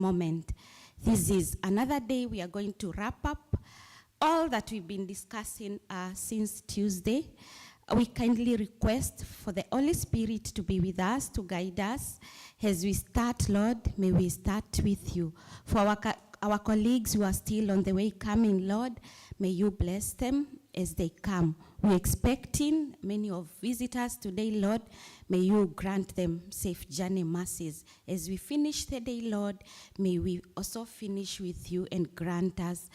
moment. This is another day we are going to wrap up all that we've been discussing since Tuesday. We kindly request for the Holy Spirit to be with us, to guide us. As we start, Lord, may we start with you. For our colleagues who are still on the way coming, Lord, may you bless them as they come. We're expecting many of visitors today, Lord. May you grant them safe journey mercies. As we finish the day, Lord, may we also finish with you and grant us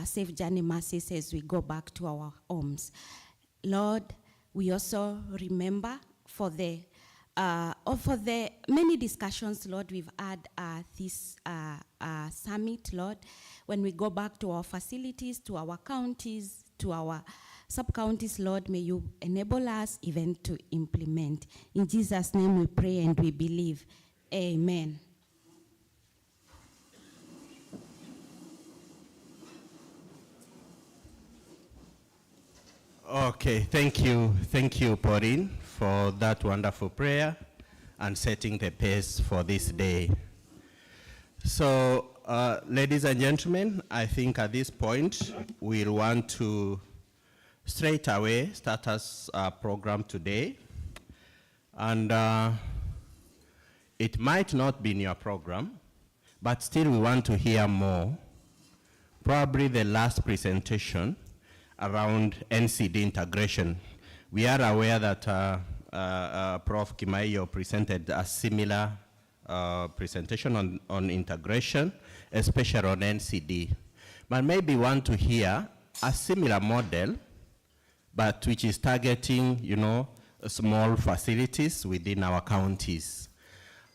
safe journey mercies as we go back to our homes. Lord, we also remember for the many discussions, Lord, we've had this summit, Lord. When we go back to our facilities, to our counties, to our sub-counties, Lord, may you enable us even to implement. In Jesus' name we pray and we believe. Amen. Okay, thank you, Pauline, for that wonderful prayer and setting the pace for this day. So, ladies and gentlemen, I think at this point, we'll want to straight away start our program today. And it might not be in your program, but still we want to hear more. Probably the last presentation around NCD integration. We are aware that Prof. Kimaiyo presented a similar presentation on integration, especially on NCD. But maybe want to hear a similar model, but which is targeting, small facilities within our counties.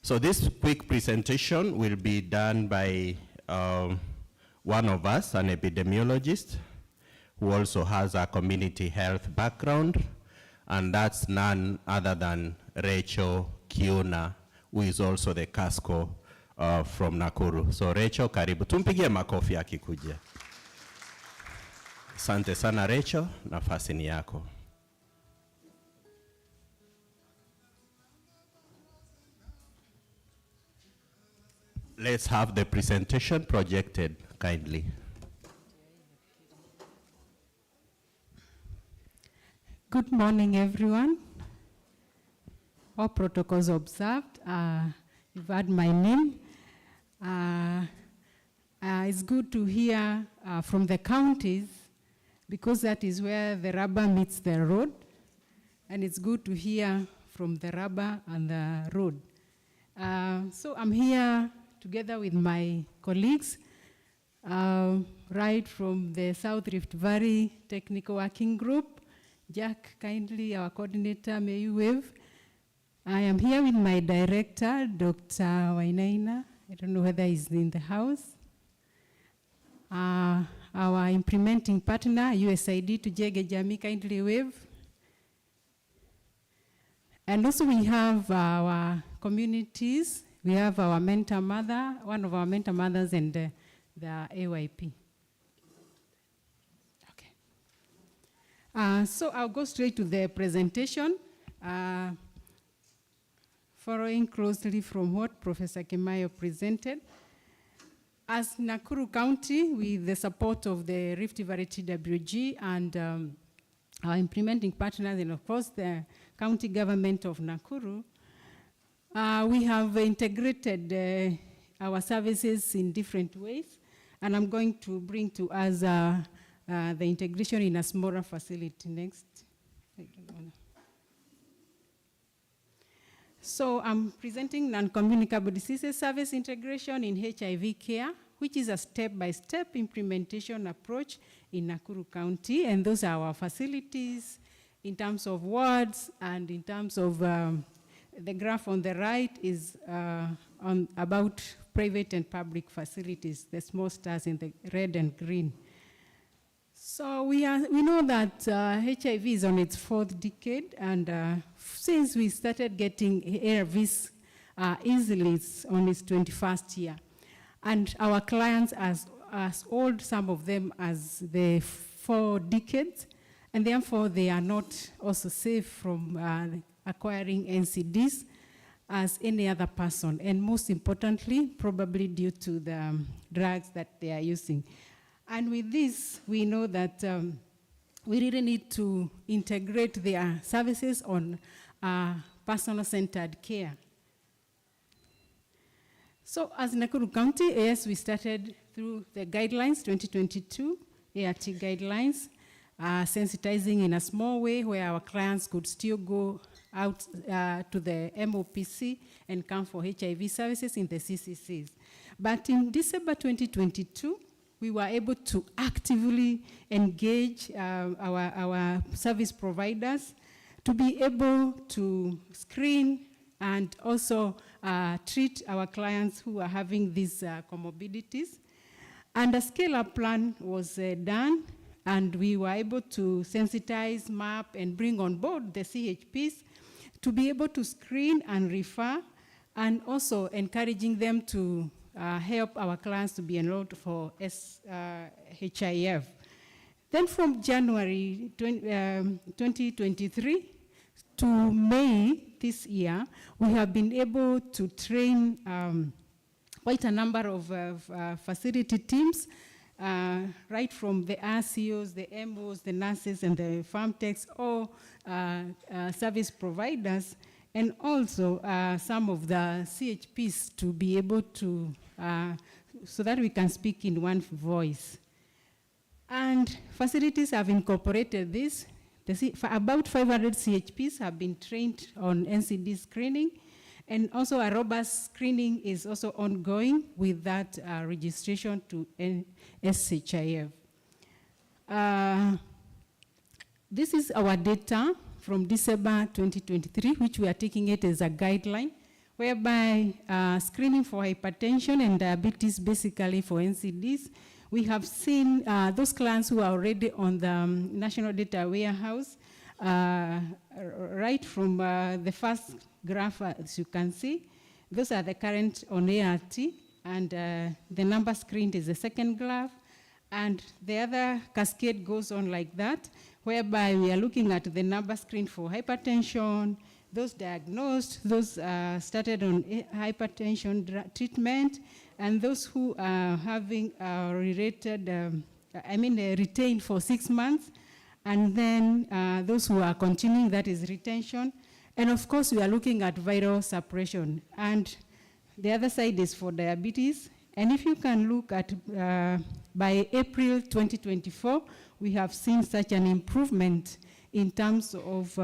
So this quick presentation will be done by one of us, an epidemiologist, who also has a community health background, and that's none other than Rachel Kiuna, who is also the Casco from Nakuru. So Rachel, karibu. Tumpigie makofi akikuja. Asante sana Rachel, nafasi ni yako. Let's have the presentation projected kindly. Good morning, everyone. All protocols observed. You've heard my name. It's good to hear from the counties because that is where the rubber meets the road. And it's good to hear from the rubber and the road. So I'm here together with my colleagues, right from the South Rift Valley Technical Working Group. Jack, kindly, our coordinator, may you wave. I am here with my director, Dr. Wainaina. I don't know whether he's in the house. Our implementing partner, USAID, Tujege Jami, kindly wave. And also we have our communities. We have our mentor mother, one of our mentor mothers, and the AYP. So I'll go straight to the presentation, following closely from what Professor Kimaiyo presented. As Nakuru County, with the support of the Rift Valley TWG and our implementing partners, and of course the county government of Nakuru, we have integrated our services in different ways, and I'm going to bring to us the integration in a smaller facility. Next. So I'm presenting non-communicable diseases service integration in HIV care, which is a step-by-step implementation approach in Nakuru County. And those are our facilities in terms of wards, and in terms of the graph on the right is on about private and public facilities, the small stars in the red and green. So we know that HIV is on its 4th decade, and since we started getting ARVs easily, it's on its 21st year. And our clients as old, some of them as the 4 decades, and therefore they are not also safe from acquiring NCDs. as any other person, and most importantly, probably due to the drugs that they are using. And with this, we know that we really need to integrate their services on personal-centered care. So as Nakuru County, yes, we started through the guidelines, 2022 ART guidelines, sensitizing in a small way where our clients could still go out to the MOPC and come for HIV services in the CCCs. But in December 2022, we were able to actively engage our service providers to be able to screen and also treat our clients who are having these comorbidities. And a scale-up plan was done, and we were able to sensitize, map, and bring on board the CHPs to be able to screen and refer, and also encouraging them to help our clients to be enrolled for HIF. Then from January 2023 to May this year, we have been able to train quite a number of facility teams, right from the RCOs, the MOs, the nurses, and the farm techs, all service providers, and also some of the CHPs to be able to, so that we can speak in one voice. And facilities have incorporated this. About 500 CHPs have been trained on NCD screening, and also a robust screening is also ongoing with that registration to SHIF. This is our data from December 2023, which we are taking it as a guideline, whereby screening for hypertension and diabetes, basically for NCDs, we have seen those clients who are already on the National Data Warehouse, right from the first graph, as you can see. Those are the current on ART, and the number screened is the second graph, and the other cascade goes on like that, whereby we are looking at the number screened for hypertension, those diagnosed, those started on hypertension treatment, and those who are having related, retained for 6 months, and then those who are continuing, that is retention. And of course, we are looking at viral suppression. And the other side is for diabetes. And if you can look at, by April 2024, we have seen such an improvement in terms of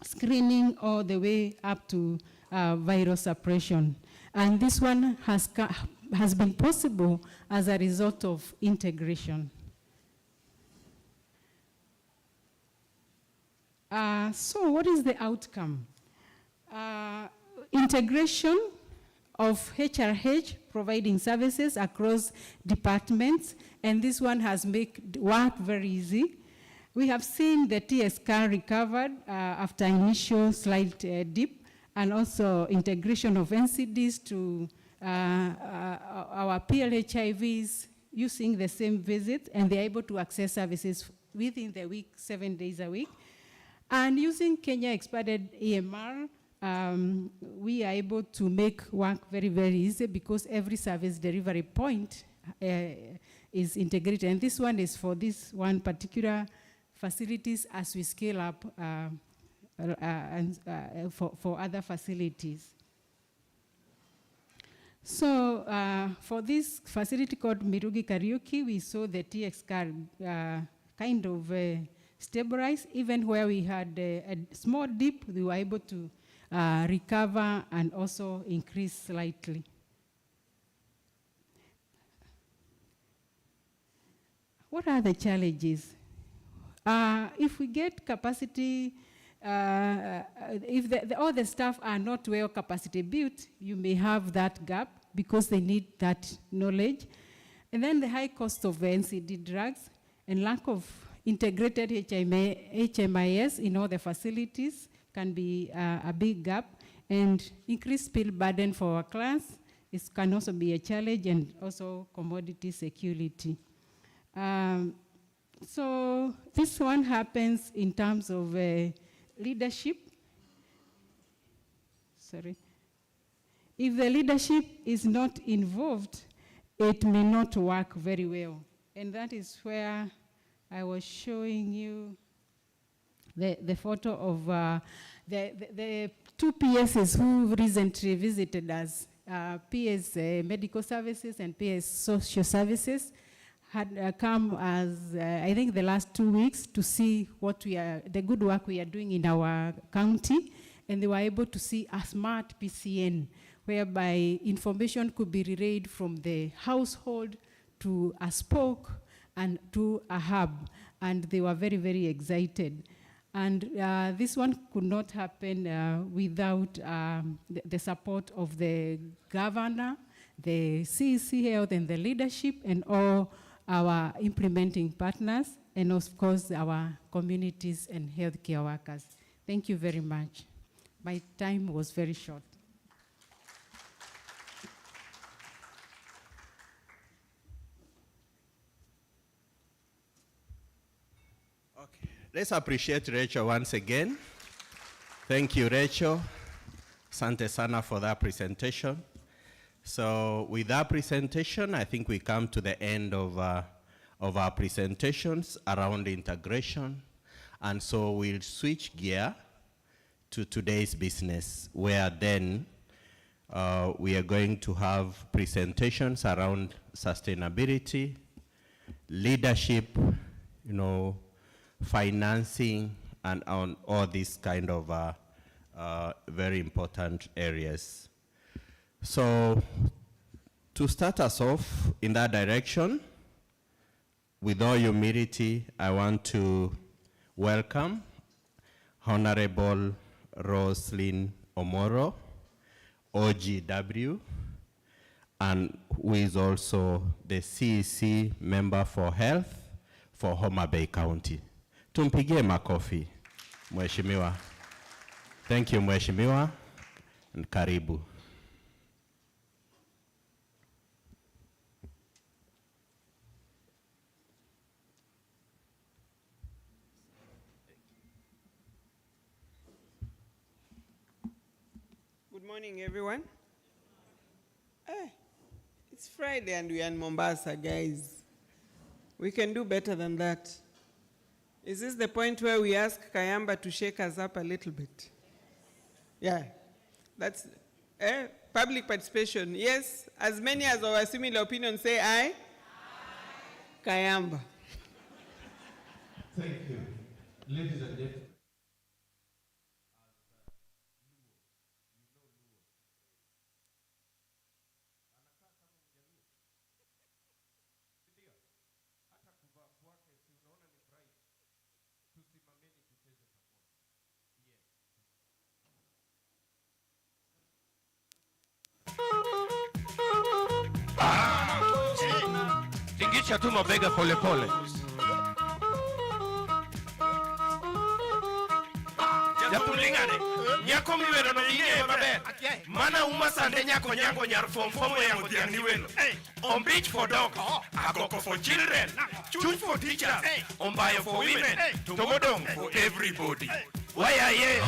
screening all the way up to viral suppression. And this one has been possible as a result of integration. So what is the outcome? Integration of HRH providing services across departments, and this one has made work very easy. We have seen the TSCAR recovered after initial slight dip, and also integration of NCDs to our PLHIVs using the same visit, and they're able to access services within the week, 7 days a week. And using Kenya expanded EMR, we are able to make work very, very easy because every service delivery point is integrated. And this one is for this one particular facilities as we scale up for other facilities. So for this facility called Mirugi Karaoke, we saw the TX card kind of stabilize. Even where we had a small dip, we were able to recover and also increase slightly. What are the challenges? If we get capacity, if all the staff are not well capacity built, you may have that gap because they need that knowledge. And then the high cost of NCD drugs and lack of integrated HMIS in all the facilities can be a big gap, and increased bill burden for our clients can also be a challenge, and also commodity security. So this one happens in terms of leadership. If the leadership is not involved, it may not work very well. And that is where I was showing you the photo of the two PSs who recently visited us, PS Medical Services and PS Social Services, had come as, I think, the last 2 weeks to see what the good work we are doing in our county, and they were able to see a smart PCN, whereby information could be relayed from the household to a spoke and to a hub, and they were very, very excited. And this one could not happen without the support of the governor, the CEC Health, and the leadership, and all our implementing partners, and of course our communities and healthcare workers. Thank you very much. My time was very short. Okay, let's appreciate Rachel once again. Thank you, Rachel. Asante sana for that presentation. So with that presentation, I think we come to the end of our presentations around integration. And so we'll switch gear to today's business, where then we are going to have presentations around sustainability, leadership, financing, and on all these kind of very important areas. So to start us off in that direction, with all humility, I want to welcome Honorable Roslyn Omoro, OGW, and who is also the CEC member for health for Homa Bay County. Tumpigie makofi, Mheshimiwa. Thank you, Mheshimiwa, and karibu. Good morning, everyone. It's Friday and we are in Mombasa, guys. We can do better than that. Is this the point where we ask Kayamba to shake us up a little bit? Yeah, that's public participation. Yes, as many as our similar opinions say aye. Aye. Kayamba. Thank you. Ladies and gentlemen. Tingisha tu mabega pole pole. Yapulingane. Nyako miwero no inge maber. Mana uma sande nyako nyango nyar fomo yango diang ni welo. On beach for dogs, agoko for children, choose for teachers, ombayo for women, tomodong for everybody. Why are ye?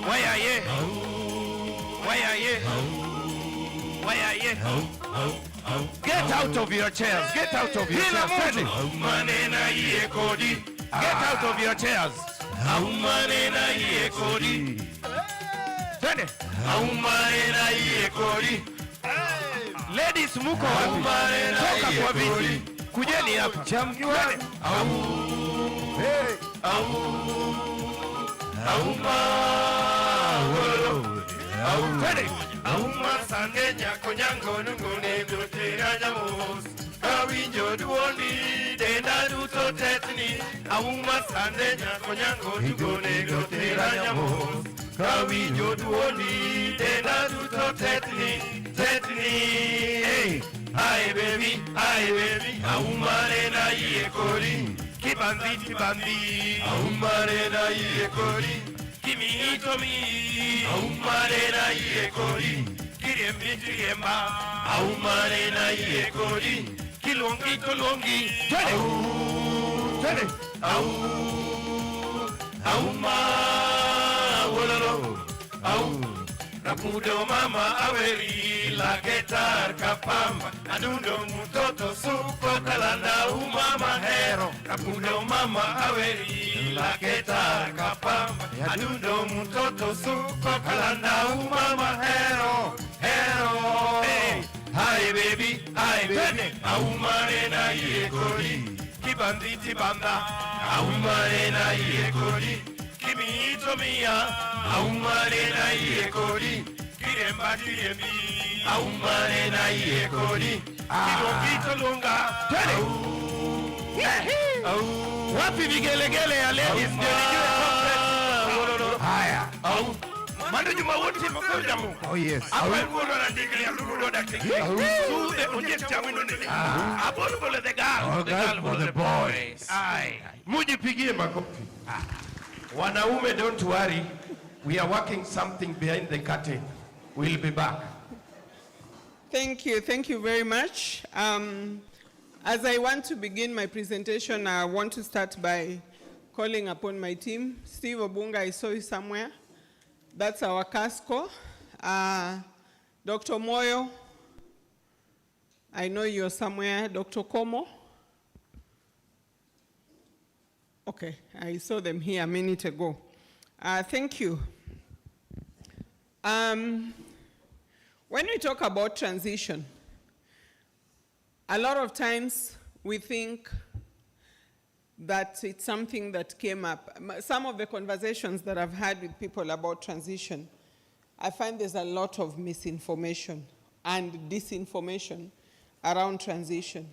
Why are ye? Why are ye? Why are ye? Get out of your chairs. Get out of your chairs. Get out of your chairs. Ladies, muko wapi? Toka kwa viti. Kujeni hapa. Chamkiwa. Auma sangenya konyango nungune dotera nyamos kawinjo duoni denda duto tetni auma sangenya konyango nungune dotera nyamos kawinjo duoni denda duto tetni hey baby auma rena yekori kibandi auma rena yekori kimi tomi aumarena yekori kiremba aumarena yekori kilongi tene auma wololo Rapudo mama aweri la getar kapamba. Adundo mutoto suko kalanda umama hero. Rapudo mama aweri la getar kapamba. Adundo mutoto suko kalanda umama hero. Hero. Hey. Hi baby, aumane na yekori. Kibanditi banda, aumane na yekori. Kimito mia, aumane na yekori. Kiremba kirembi, aumane na yekori. Kilombito lunga, wapi vigelegele ya ladies ndio nijue conference. Haya, Mando juma wote mkoja mu. Oh yes. Apa ngono na digli alugo da kiki. Su de onje chawindo ne. Abolo bole the girl. The girl for the boys. Ai. Mujipigie makofi. Wanaume, don't worry. We are working something behind the curtain. We'll be back. Thank you very much. As I want to begin my presentation, I want to start by calling upon my team. Steve Obunga, I saw you somewhere. That's our Casco. Dr. Moyo, I know you're somewhere. Dr. Como. Okay, I saw them here a minute ago. Thank you. When we talk about transition, a lot of times we think that it's something that came up. Some of the conversations that I've had with people about transition, I find there's a lot of misinformation and disinformation around transition.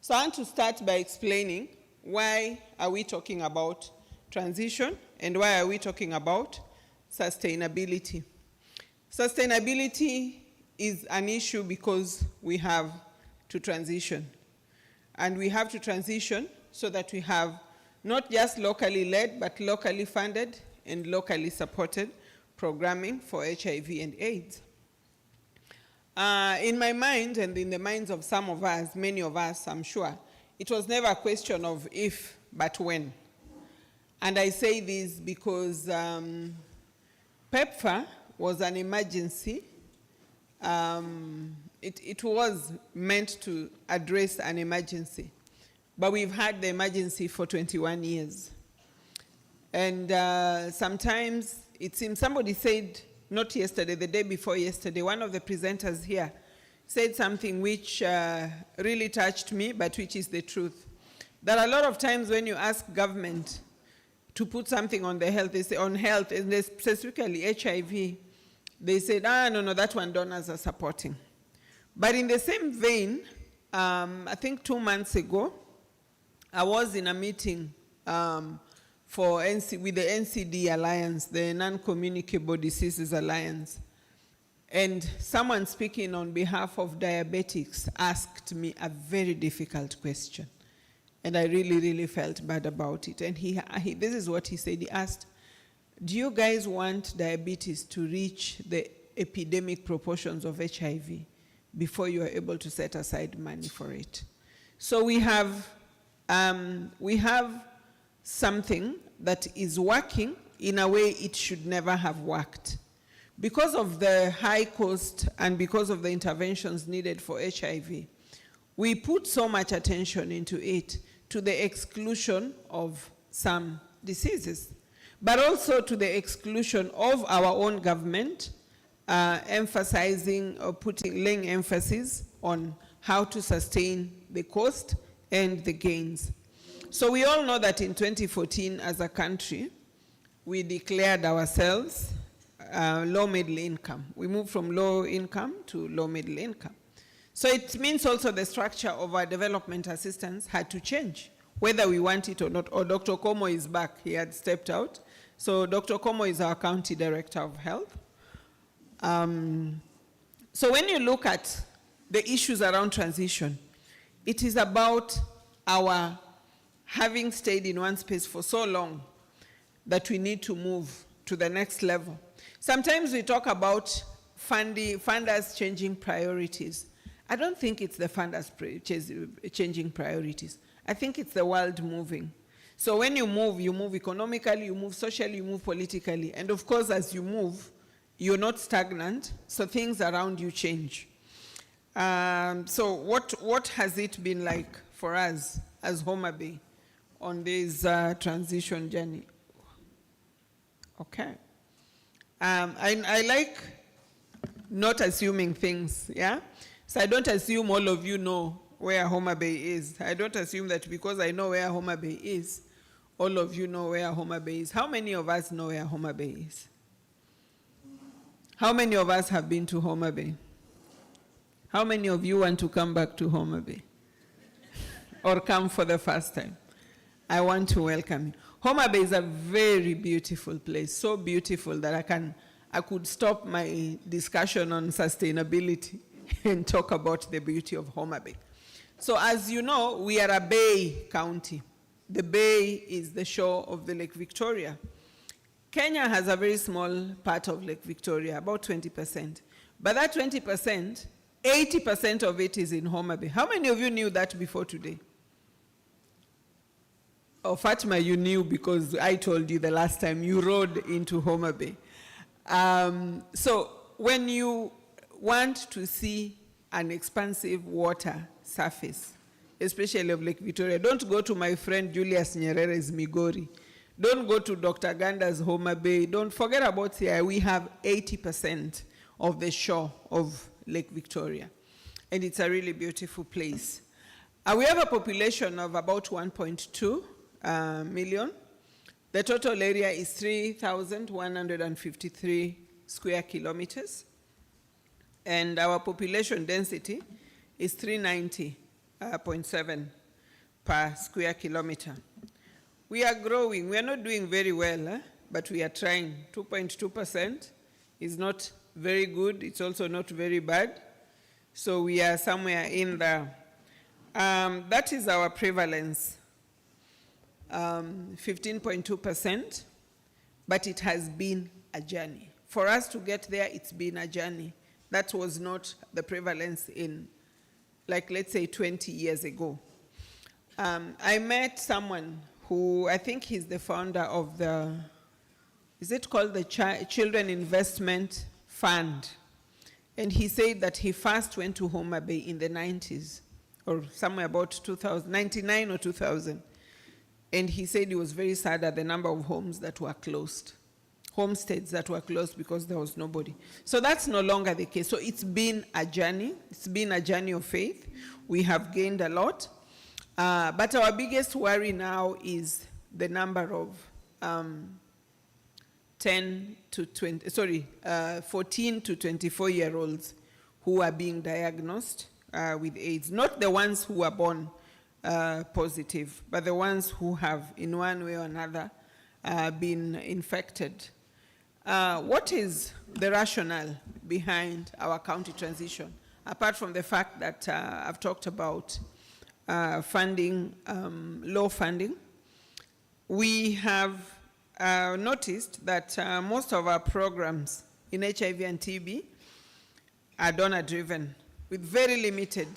So I want to start by explaining why are we talking about transition and why are we talking about sustainability. Sustainability is an issue because we have to transition. And we have to transition so that we have not just locally led, but locally funded and locally supported programming for HIV and AIDS. In my mind and in the minds of some of us, many of us, I'm sure, it was never a question of if, but when. And I say this because PEPFAR was an emergency. It was meant to address an emergency. But we've had the emergency for 21 years. And sometimes it seems, somebody said, not yesterday, the day before yesterday, one of the presenters here said something which really touched me, but which is the truth. That a lot of times when you ask government to put something on the health, they say on health, and specifically HIV, they said, no, that one donors are supporting. But in the same vein, I think 2 months ago, I was in a meeting with the NCD Alliance, the Non-Communicable Diseases Alliance. And someone speaking on behalf of diabetics asked me a very difficult question. And I really, really felt bad about it. And this is what he said. He asked, do you guys want diabetes to reach the epidemic proportions of HIV before you are able to set aside money for it? So we have something that is working in a way it should never have worked. Because of the high cost and because of the interventions needed for HIV, we put so much attention into it to the exclusion of some diseases, but also to the exclusion of our own government, emphasizing or laying emphasis on how to sustain the cost and the gains. So we all know that in 2014, as a country, we declared ourselves low middle income. We moved from low income to low middle income. So it means also the structure of our development assistance had to change, whether we want it or not. Or Dr. Como is back, he had stepped out. So Dr. Como is our County Director of Health. So when you look at the issues around transition, it is about our having stayed in one space for so long that we need to move to the next level. Sometimes we talk about funders changing priorities. I don't think it's the funders changing priorities. I think it's the world moving. So when you move economically, you move socially, you move politically. And of course, as you move, you're not stagnant, so things around you change. So what has it been like for us as Homa Bay on this transition journey? Okay. I like not assuming things, yeah? So I don't assume all of you know where Homa Bay is. I don't assume that because I know where Homa Bay is, all of you know where Homa Bay is. How many of us know where Homa Bay is? How many of us have been to Homa Bay? How many of you want to come back to Homa Bay? Or come for the first time? I want to welcome you. Homa Bay is a very beautiful place, so beautiful that I could stop my discussion on sustainability and talk about the beauty of Homa Bay. So as you know, we are a bay county. The bay is the shore of the Lake Victoria. Kenya has a very small part of Lake Victoria, about 20%. But that 20%, 80% of it is in Homa Bay. How many of you knew that before today? Oh, Fatima, you knew because I told you the last time you rode into Homa Bay. So when you want to see an expansive water surface, especially of Lake Victoria, don't go to my friend Julius Nyerere's Migori. Don't go to Dr. Ganda's Homa Bay. Don't forget about here. We have 80% of the shore of Lake Victoria. And it's a really beautiful place. We have a population of about 1.2 million. The total area is 3,153 square kilometers. And our population density is 390.7 per square kilometer. We are growing. We are not doing very well, but we are trying. 2.2% is not very good. It's also not very bad. So we are somewhere in there. That is our prevalence, 15.2%, but it has been a journey. For us to get there, it's been a journey. That was not the prevalence in, like, let's say 20 years ago. I met someone who, I think he's the founder of the, is it called the Children Investment Fund? And he said that he first went to Homa Bay in the 90s, or somewhere about 2000, 99 or 2000. And he said he was very sad at the number of homes that were closed, homesteads that were closed because there was nobody. So that's no longer the case. So it's been a journey. It's been a journey of faith. We have gained a lot. But our biggest worry now is the number of 14 to 24-year-olds who are being diagnosed with AIDS. Not the ones who are born positive, but the ones who have, in one way or another, been infected. What is the rationale behind our county transition? Apart from the fact that I've talked about funding, low funding, we have noticed that most of our programs in HIV and TB are donor-driven with very limited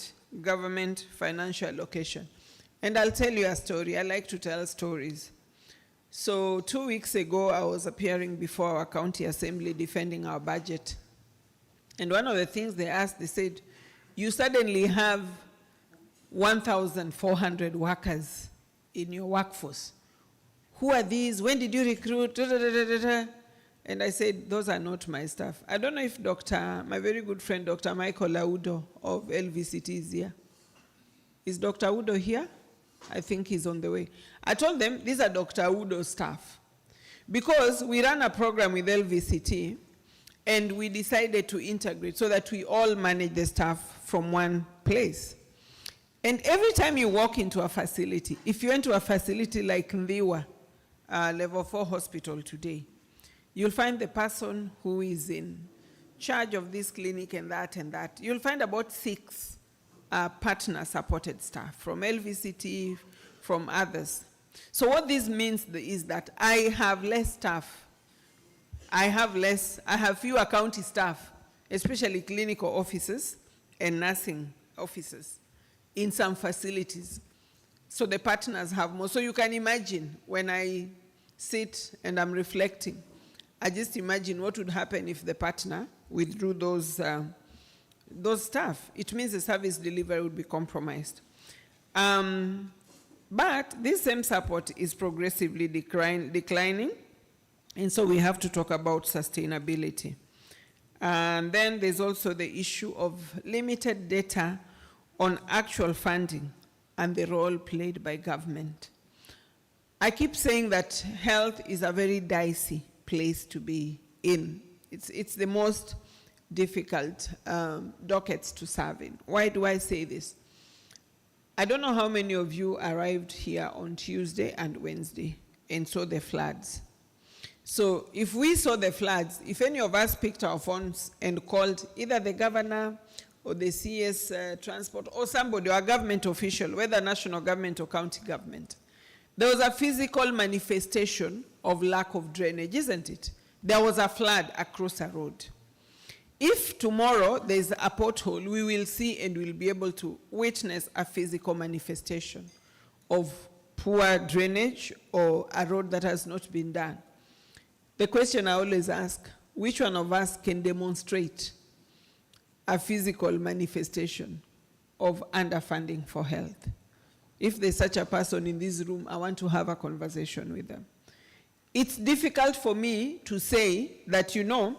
government financial allocation. And I'll tell you a story. I like to tell stories. So 2 weeks ago, I was appearing before our county assembly defending our budget. And one of the things they asked, they said, you suddenly have 1,400 workers in your workforce. Who are these? When did you recruit? And I said, those are not my staff. I don't know if my very good friend, Dr. Michael Audo of LVCT is here. Is Dr. Audo here? I think he's on the way. I told them, these are Dr. Audo's staff. Because we ran a program with LVCT, and we decided to integrate so that we all manage the staff from one place. And every time you walk into a facility, if you went to a facility like Ndiwa, level 4 hospital today, you'll find the person who is in charge of this clinic and that. You'll find about 6 partner-supported staff from LVCT, from others. So what this means is that I have less staff. I have fewer county staff, especially clinical officers and nursing officers in some facilities. So the partners have more. So you can imagine when I sit and I'm reflecting, I just imagine what would happen if the partner withdrew those staff. It means the service delivery would be compromised. But this same support is progressively declining, and so we have to talk about sustainability. And then there's also the issue of limited data on actual funding and the role played by government. I keep saying that health is a very dicey place to be in. It's the most difficult dockets to serve in. Why do I say this? I don't know how many of you arrived here on Tuesday and Wednesday and saw the floods. So if we saw the floods, if any of us picked our phones and called either the governor or the CS transport or somebody, or a government official, whether national government or county government, there was a physical manifestation of lack of drainage, isn't it? There was a flood across a road. If tomorrow there's a pothole, we will see and we'll be able to witness a physical manifestation of poor drainage or a road that has not been done. The question I always ask, which one of us can demonstrate a physical manifestation of underfunding for health? If there's such a person in this room, I want to have a conversation with them. It's difficult for me to say that, you know,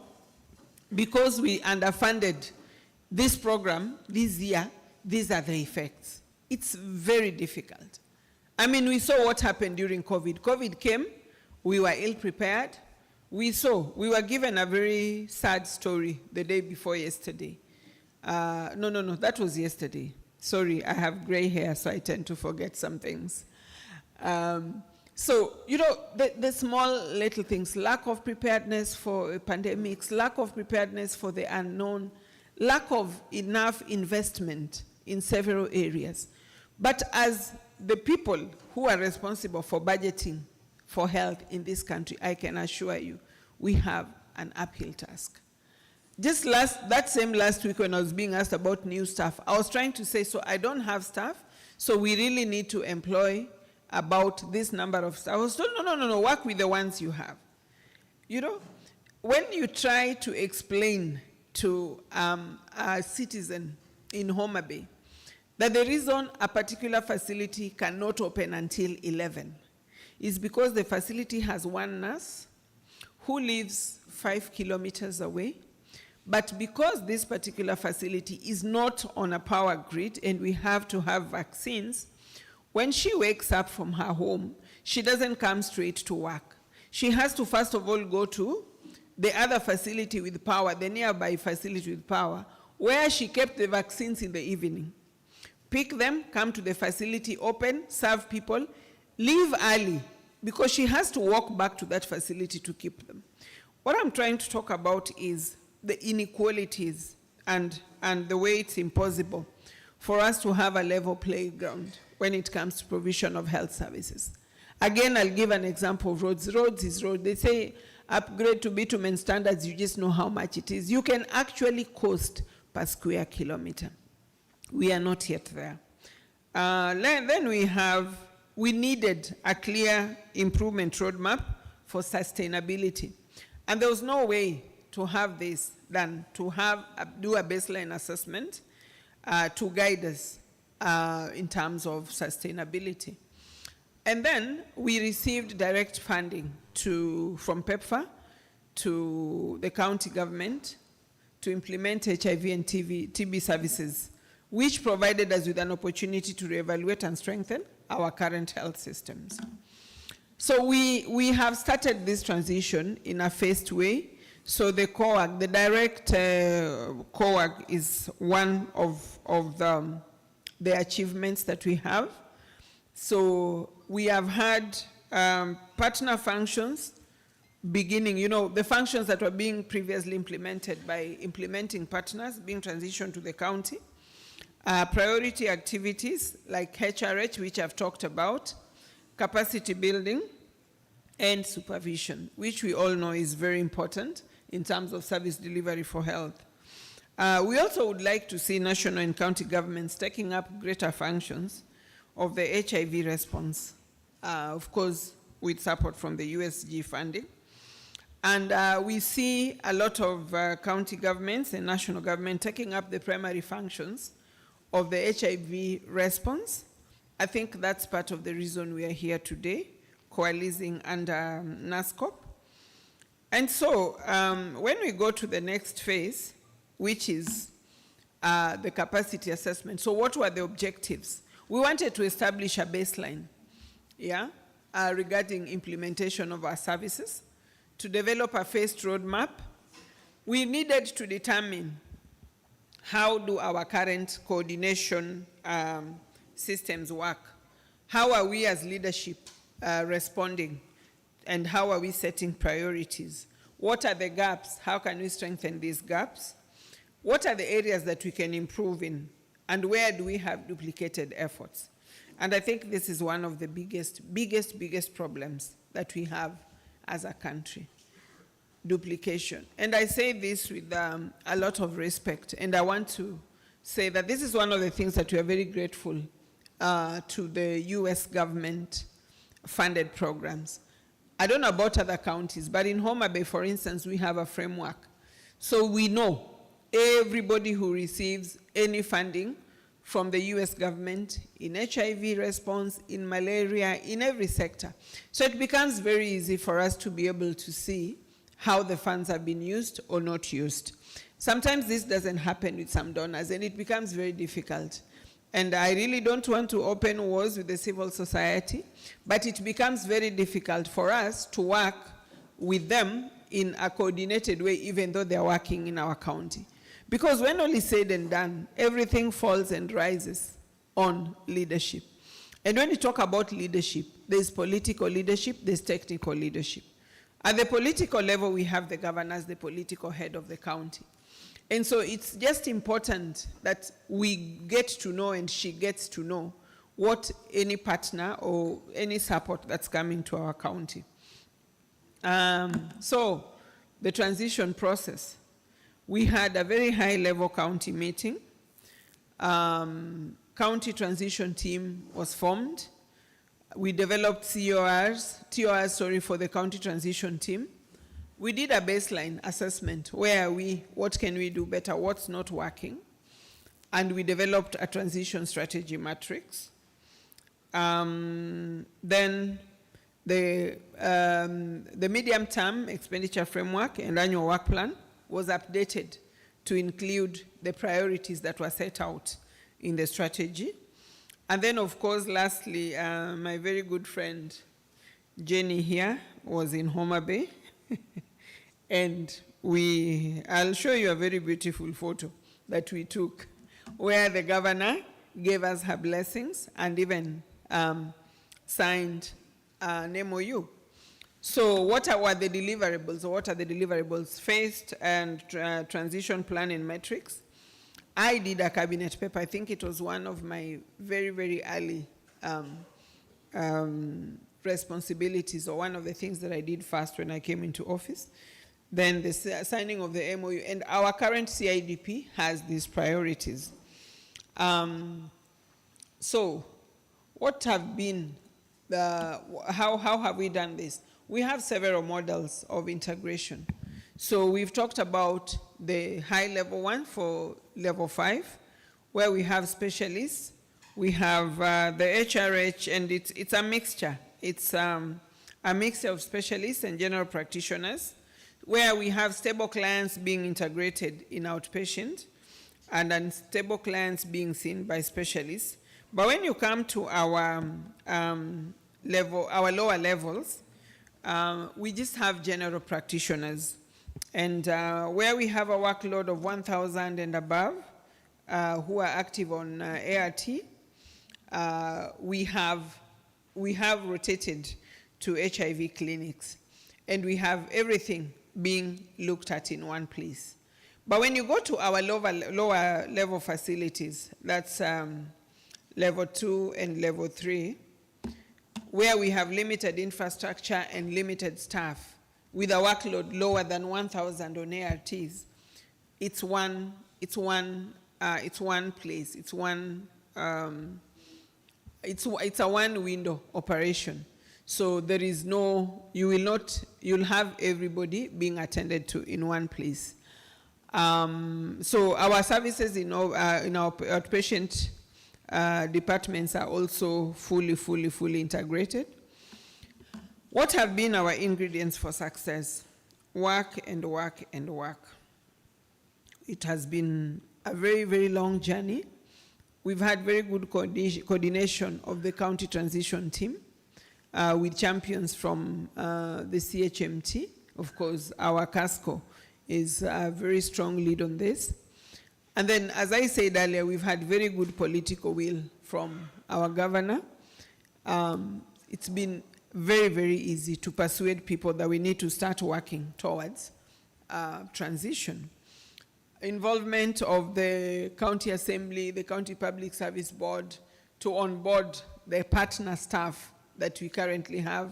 because we underfunded this program this year, these are the effects. It's very difficult. I mean, we saw what happened during COVID. COVID came, we were ill-prepared. We were given a very sad story the day before yesterday. No, that was yesterday. Sorry, I have gray hair, so I tend to forget some things. So, you know, the small little things, lack of preparedness for pandemics, lack of preparedness for the unknown, lack of enough investment in several areas. But as the people who are responsible for budgeting for health in this country, I can assure you, we have an uphill task. Just that same last week when I was being asked about new staff, I was trying to say, so I don't have staff, so we really need to employ about this number of staff. I was told, no, work with the ones you have. You know, when you try to explain to a citizen in Homa Bay that the reason a particular facility cannot open until 11 is because the facility has one nurse who lives 5 kilometers away, but because this particular facility is not on a power grid and we have to have vaccines, when she wakes up from her home, she doesn't come straight to work. She has to first of all go to the other facility with power, the nearby facility with power, where she kept the vaccines in the evening. Pick them, come to the facility, open, serve people, leave early, because she has to walk back to that facility to keep them. What I'm trying to talk about is the inequalities and the way it's impossible for us to have a level playground when it comes to provision of health services. Again, I'll give an example of roads. Roads is road. They say upgrade to bitumen standards, you just know how much it is. You can actually cost per square kilometer. We are not yet there. Then we needed a clear improvement roadmap for sustainability. And there was no way to have this than to do a baseline assessment to guide us in terms of sustainability. And then we received direct funding from PEPFAR to the county government to implement HIV and TB services, which provided us with an opportunity to reevaluate and strengthen our current health systems. So we have started this transition in a phased way. So the COAG, the direct COAG is one of the achievements that we have. So we have had partner functions beginning, you know, the functions that were being previously implemented by implementing partners being transitioned to the county. Priority activities like HRH, which I've talked about, capacity building, and supervision, which we all know is very important in terms of service delivery for health. We also would like to see national and county governments taking up greater functions of the HIV response, of course, with support from the USG funding. And we see a lot of county governments and national government taking up the primary functions of the HIV response. I think that's part of the reason we are here today, coalescing under NASCOP. And so when we go to the next phase, which is the capacity assessment, so what were the objectives? We wanted to establish a baseline, regarding implementation of our services, to develop a phased roadmap. We needed to determine how do our current coordination systems work? How are we as leadership responding? And how are we setting priorities? What are the gaps? How can we strengthen these gaps? What are the areas that we can improve in? And where do we have duplicated efforts? And I think this is one of the biggest problems that we have as a country, duplication. And I say this with a lot of respect, and I want to say that this is one of the things that we are very grateful to the US government funded programs. I don't know about other counties, but in Homa Bay, for instance, we have a framework. So we know everybody who receives any funding from the US government in HIV response, in malaria, in every sector. So it becomes very easy for us to be able to see how the funds have been used or not used. Sometimes this doesn't happen with some donors, and it becomes very difficult. And I really don't want to open wars with the civil society, but it becomes very difficult for us to work with them in a coordinated way, even though they're working in our county. Because when all is said and done, everything falls and rises on leadership. And when you talk about leadership, there's political leadership, there's technical leadership. At the political level, we have the governor as the political head of the county. And so it's just important that we get to know, and she gets to know, what any partner or any support that's coming to our county. So the transition process. We had a very high-level county meeting. County transition team was formed. We developed TORs for the county transition team. We did a baseline assessment. Where are we? What can we do better? What's not working? And we developed a transition strategy matrix. Then the medium-term expenditure framework and annual work plan was updated to include the priorities that were set out in the strategy. And then, of course, lastly, my very good friend Jenny here was in Homa Bay. And I'll show you a very beautiful photo that we took where the governor gave us her blessings and even signed an MOU. So what were the deliverables, or what are the deliverables? Phased and transition plan and metrics. I did a cabinet paper. I think it was one of my very, very early responsibilities, or one of the things that I did first when I came into office. Then the signing of the MOU, and our current CIDP has these priorities. So what have been how have we done this? We have several models of integration. So we've talked about the high-level one for level 5, where we have specialists. We have the HRH, and it's a mixture. It's a mixture of specialists and general practitioners, where we have stable clients being integrated in outpatient and unstable clients being seen by specialists. But when you come to our lower levels, we just have general practitioners. And where we have a workload of 1,000 and above who are active on ART, we have rotated to HIV clinics, and we have everything being looked at in one place. But when you go to our lower level facilities, that's level 2 and level 3, where we have limited infrastructure and limited staff, with a workload lower than 1,000 on ARTs, it's one place, it's a one window operation. So there is you'll have everybody being attended to in one place. So our services in our outpatient departments are also fully integrated. What have been our ingredients for success? Work and work and work. It has been a very long journey. We've had very good coordination of the county transition team with champions from the CHMT. Of course, our CASCO is a very strong lead on this. And then, as I said earlier, we've had very good political will from our governor. It's been very easy to persuade people that we need to start working towards transition. Involvement of the county assembly, the county public service board to onboard the partner staff that we currently have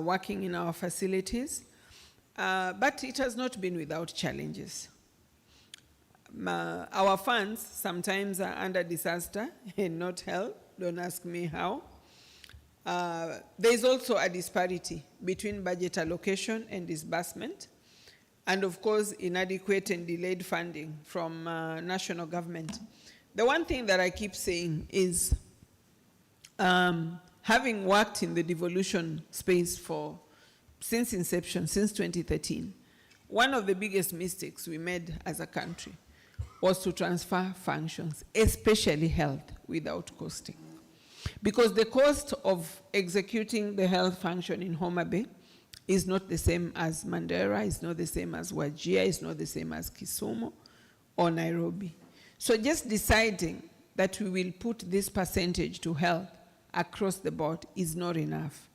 working in our facilities. But it has not been without challenges. Our funds sometimes are under disaster and not held. Don't ask me how. There is also a disparity between budget allocation and disbursement, and of course, inadequate and delayed funding from national government. The one thing that I keep saying is, having worked in the devolution space since inception, since 2013, one of the biggest mistakes we made as a country was to transfer functions, especially health, without costing. Because the cost of executing the health function in Homa Bay is not the same as Mandera, it's not the same as Wajir, it's not the same as Kisumu or Nairobi. So just deciding that we will put this percentage to health across the board is not enough.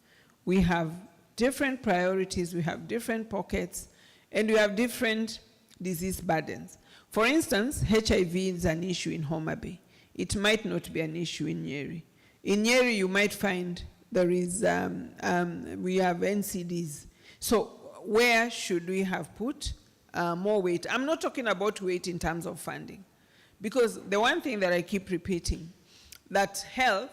We have different priorities, we have different pockets, and we have different disease burdens. For instance, HIV is an issue in Homa Bay. It might not be an issue in Nyeri. In Nyeri, you might find there is, we have NCDs. So where should we have put more weight? I'm not talking about weight in terms of funding, because the one thing that I keep repeating, that health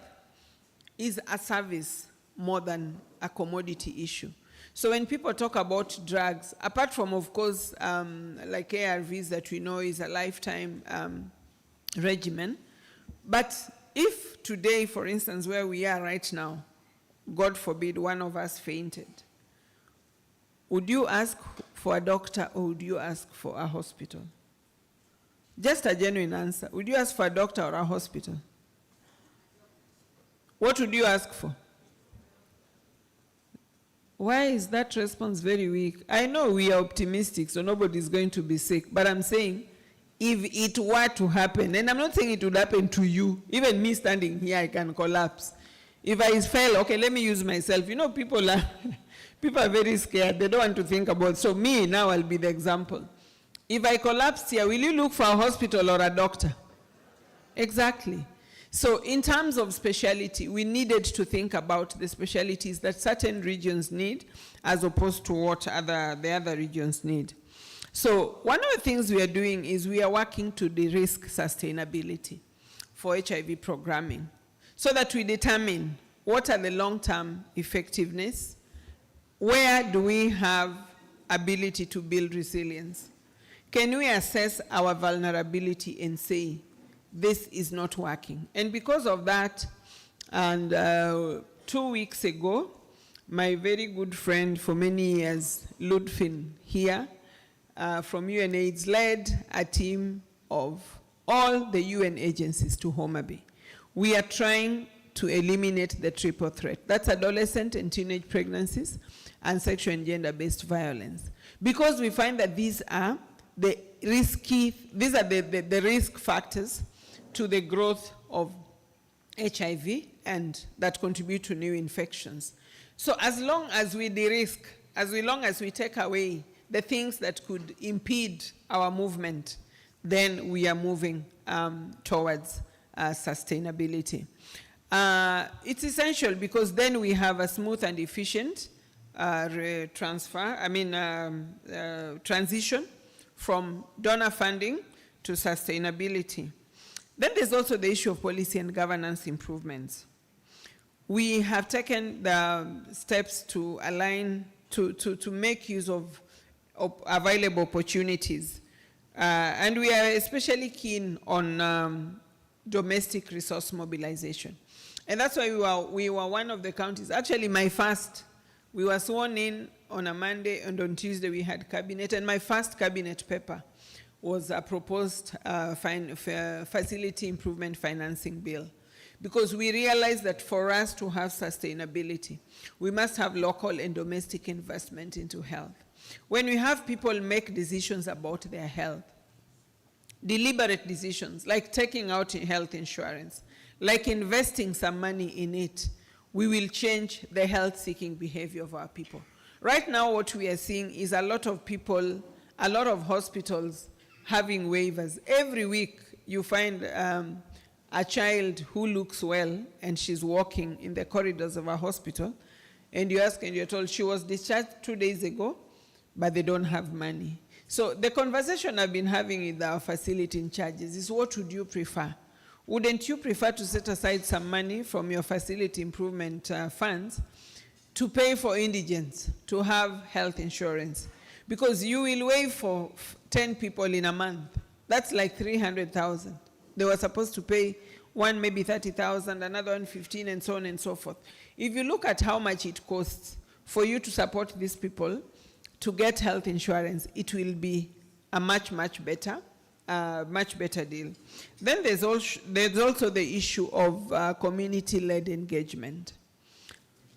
is a service more than a commodity issue. So when people talk about drugs, apart from, of course, like ARVs that we know is a lifetime regimen, but if today, for instance, where we are right now, God forbid, one of us fainted, would you ask for a doctor or would you ask for a hospital? Just a genuine answer. Would you ask for a doctor or a hospital? What would you ask for? Why is that response very weak? I know we are optimistic, so nobody's going to be sick, but I'm saying, if it were to happen, and I'm not saying it would happen to you, even me standing here, I can collapse. If I fail, okay, let me use myself. You know, people are very scared. They don't want to think about, so me, now I'll be the example. If I collapse here, will you look for a hospital or a doctor? Exactly. So in terms of speciality, we needed to think about the specialties that certain regions need as opposed to what the other regions need. So one of the things we are doing is we are working to de-risk sustainability for HIV programming so that we determine what are the long-term effectiveness, where do we have ability to build resilience. Can we assess our vulnerability and say, this is not working? And because of that, and 2 weeks ago, my very good friend for many years, Ludfin here, from UNAIDS, led a team of all the UN agencies to Homa Bay. We are trying to eliminate the triple threat. That's adolescent and teenage pregnancies and sexual and gender-based violence. Because we find that these are the risk factors to the growth of HIV and that contribute to new infections. So as long as we de-risk, as long as we take away the things that could impede our movement, then we are moving towards sustainability. It's essential because then we have a smooth and efficient transition from donor funding to sustainability. Then there's also the issue of policy and governance improvements. we have taken the steps to align, to make use of available opportunities. And we are especially keen on domestic resource mobilization. And that's why we were one of the counties. Actually, we were sworn in on a Monday, and on Tuesday we had cabinet, and my first cabinet paper was a proposed facility improvement financing bill. Because we realized that for us to have sustainability, we must have local and domestic investment into health. When we have people make decisions about their health, deliberate decisions, like taking out health insurance, like investing some money in it, we will change the health-seeking behavior of our people. Right now, what we are seeing is a lot of people, a lot of hospitals having waivers. Every week, you find a child who looks well, and she's walking in the corridors of a hospital, and you ask and you're told she was discharged 2 days ago, but they don't have money. So the conversation I've been having with our facility in charges is, what would you prefer? Wouldn't you prefer to set aside some money from your facility improvement funds to pay for indigents to have health insurance? Because you will waive for 10 people in a month. That's like 300,000. They were supposed to pay one maybe 30,000, another one 15, and so on and so forth. If you look at how much it costs for you to support these people to get health insurance, it will be a much better deal. Then there's also the issue of community-led engagement.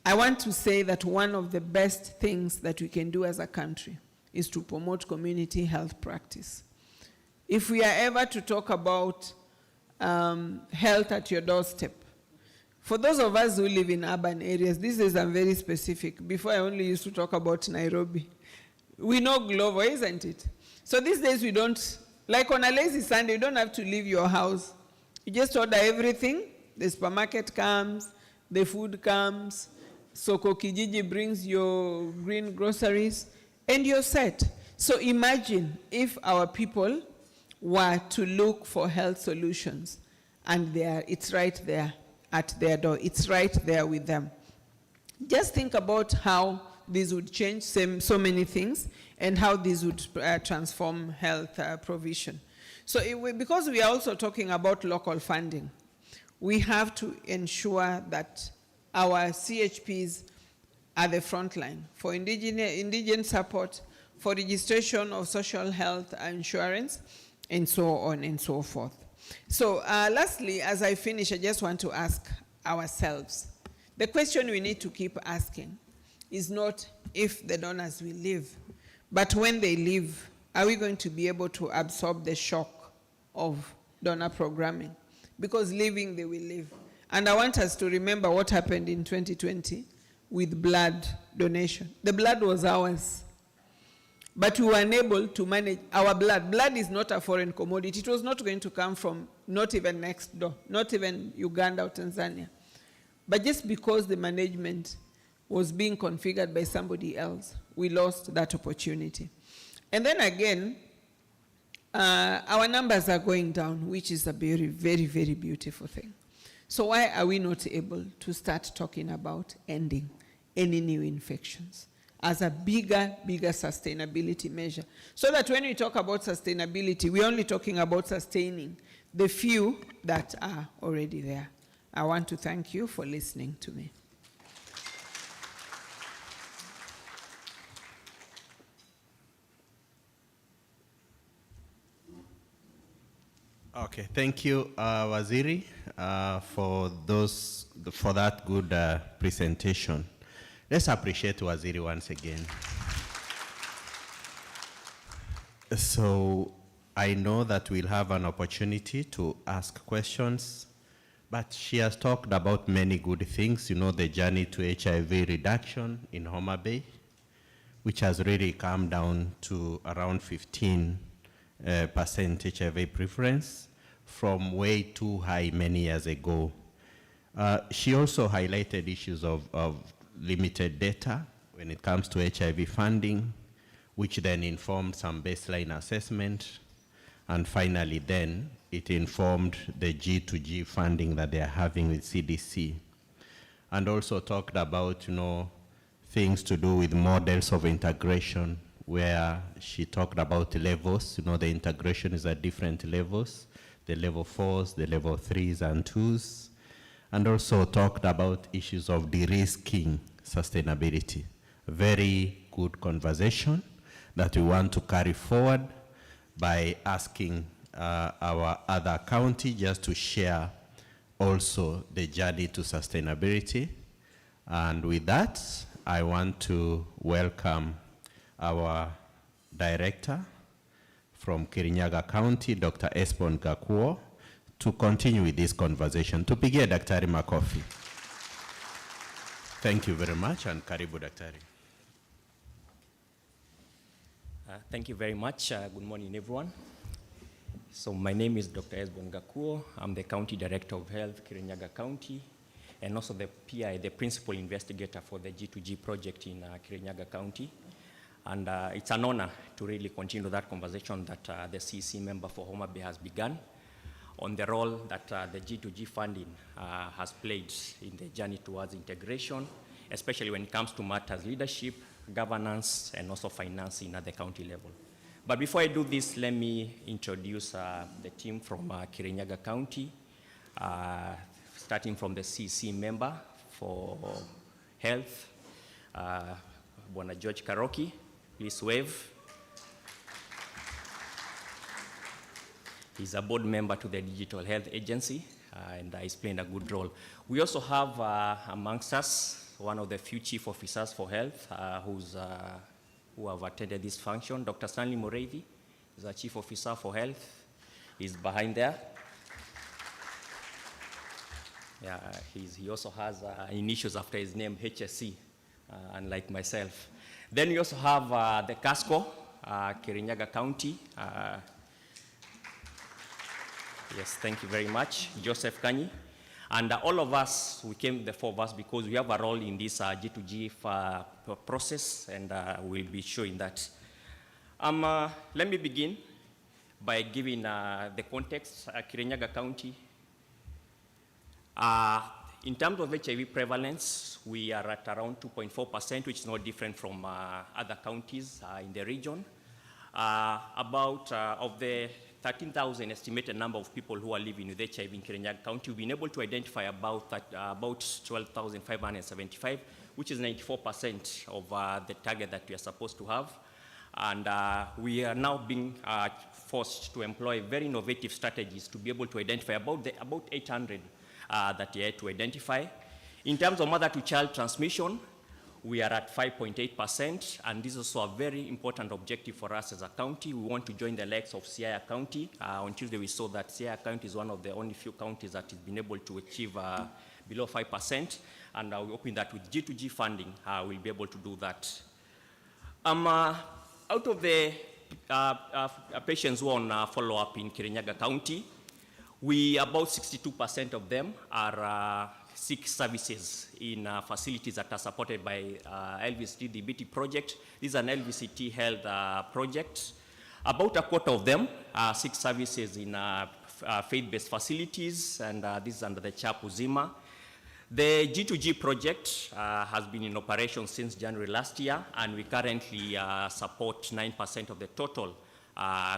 I want to say that one of the best things that we can do as a country is to promote community health practice. If we are ever to talk about health at your doorstep, for those of us who live in urban areas, this is very specific. Before, I only used to talk about Nairobi. We know Glovo, isn't it? So these days we don't, like on a lazy Sunday, you don't have to leave your house. You just order everything. The supermarket comes, the food comes, Soko Kijiji brings your green groceries, and you're set. So imagine if our people were to look for health solutions, and it's right there at their door. It's right there with them. Just think about how this would change so many things, and how this would transform health provision. So because we are also talking about local funding, we have to ensure that our CHPs are the front line for indigent support, for registration of social health insurance, and so on and so forth. So lastly, as I finish, I just want to ask ourselves, the question we need to keep asking is not if the donors will leave, but when they leave, are we going to be able to absorb the shock of donor programming? Because leaving, they will leave. And I want us to remember what happened in 2020 with blood donation. The blood was ours, but we were unable to manage our blood. Blood is not a foreign commodity. It was not going to come from not even next door, not even Uganda or Tanzania. But just because the management was being configured by somebody else, we lost that opportunity. And then again, our numbers are going down, which is a very, very, very beautiful thing. So why are we not able to start talking about ending any new infections as a bigger sustainability measure? So that when we talk about sustainability, we're only talking about sustaining the few that are already there. I want to thank you for listening to me. Okay, thank you, Waziri, for that good presentation. Let's appreciate Waziri once again. So I know that we'll have an opportunity to ask questions, but she has talked about many good things. You know, the journey to HIV reduction in Homa Bay, which has really come down to around 15% HIV preference from way too high many years ago. She also highlighted issues of limited data when it comes to HIV funding, which then informed some baseline assessment, and finally then it informed the G2G funding that they are having with CDC. and also talked about, things to do with models of integration, where she talked about levels. The integration is at different levels, the level 4s, the level 3s and 2s, and also talked about issues of de-risking sustainability. Very good conversation that we want to carry forward by asking our other county just to share also the journey to sustainability. And with that, I want to welcome our director from Kirinyaga County, Dr. Esbon Gakuo, to continue with this conversation. Tupigie Daktari makofi. Thank you very much, and karibu Daktari. Thank you very much. Good morning, everyone. So my name is Dr. Esbon Gakuo. I'm the County Director of Health, Kirinyaga County, and also the PI, the Principal Investigator for the G2G project in Kirinyaga County. And it's an honor to really continue that conversation that the CEC member for Homa Bay has begun on the role that the G2G funding has played in the journey towards integration, especially when it comes to matters leadership, governance, and also financing at the county level. But before I do this, let me introduce the team from Kirinyaga County, starting from the CC member for health, Bwana George Karoki, please wave. He's a board member to the Digital Health Agency, and he's playing a good role. We also have amongst us one of the few chief officers for health who have attended this function. Dr. Stanley Mureithi is our chief officer for health. He's behind there. Yeah, he also has initials after his name, HSC, unlike myself. Then we also have the CASCO, Kirinyaga County. Yes, thank you very much, Joseph Kanyi. And all of us, we came, the four of us, because we have a role in this G2G process, and we'll be showing that. Let me begin by giving the context. Kirinyaga County, in terms of HIV prevalence, we are at around 2.4%, which is not different from other counties in the region. Of the 13,000 estimated number of people who are living with HIV in Kirinyaga County, we've been able to identify about 12,575, which is 94% of the target that we are supposed to have. And we are now being forced to employ very innovative strategies to be able to identify about 800 that we had to identify. In terms of mother-to-child transmission, we are at 5.8%, and this is also a very important objective for us as a county. We want to join the likes of Siaya County. On Tuesday, we saw that Siaya County is one of the only few counties that has been able to achieve below 5%, and we're hoping that with G2G funding, we'll be able to do that. Out of the patients who are on follow-up in Kirinyaga County, about 62% of them are seek services in facilities that are supported by LVCT, the BT project. This is an LVCT health project. About a quarter of them seek services in faith-based facilities, and this is under the CHAP Uzima. The G2G project has been in operation since January last year, and we currently support 9% of the total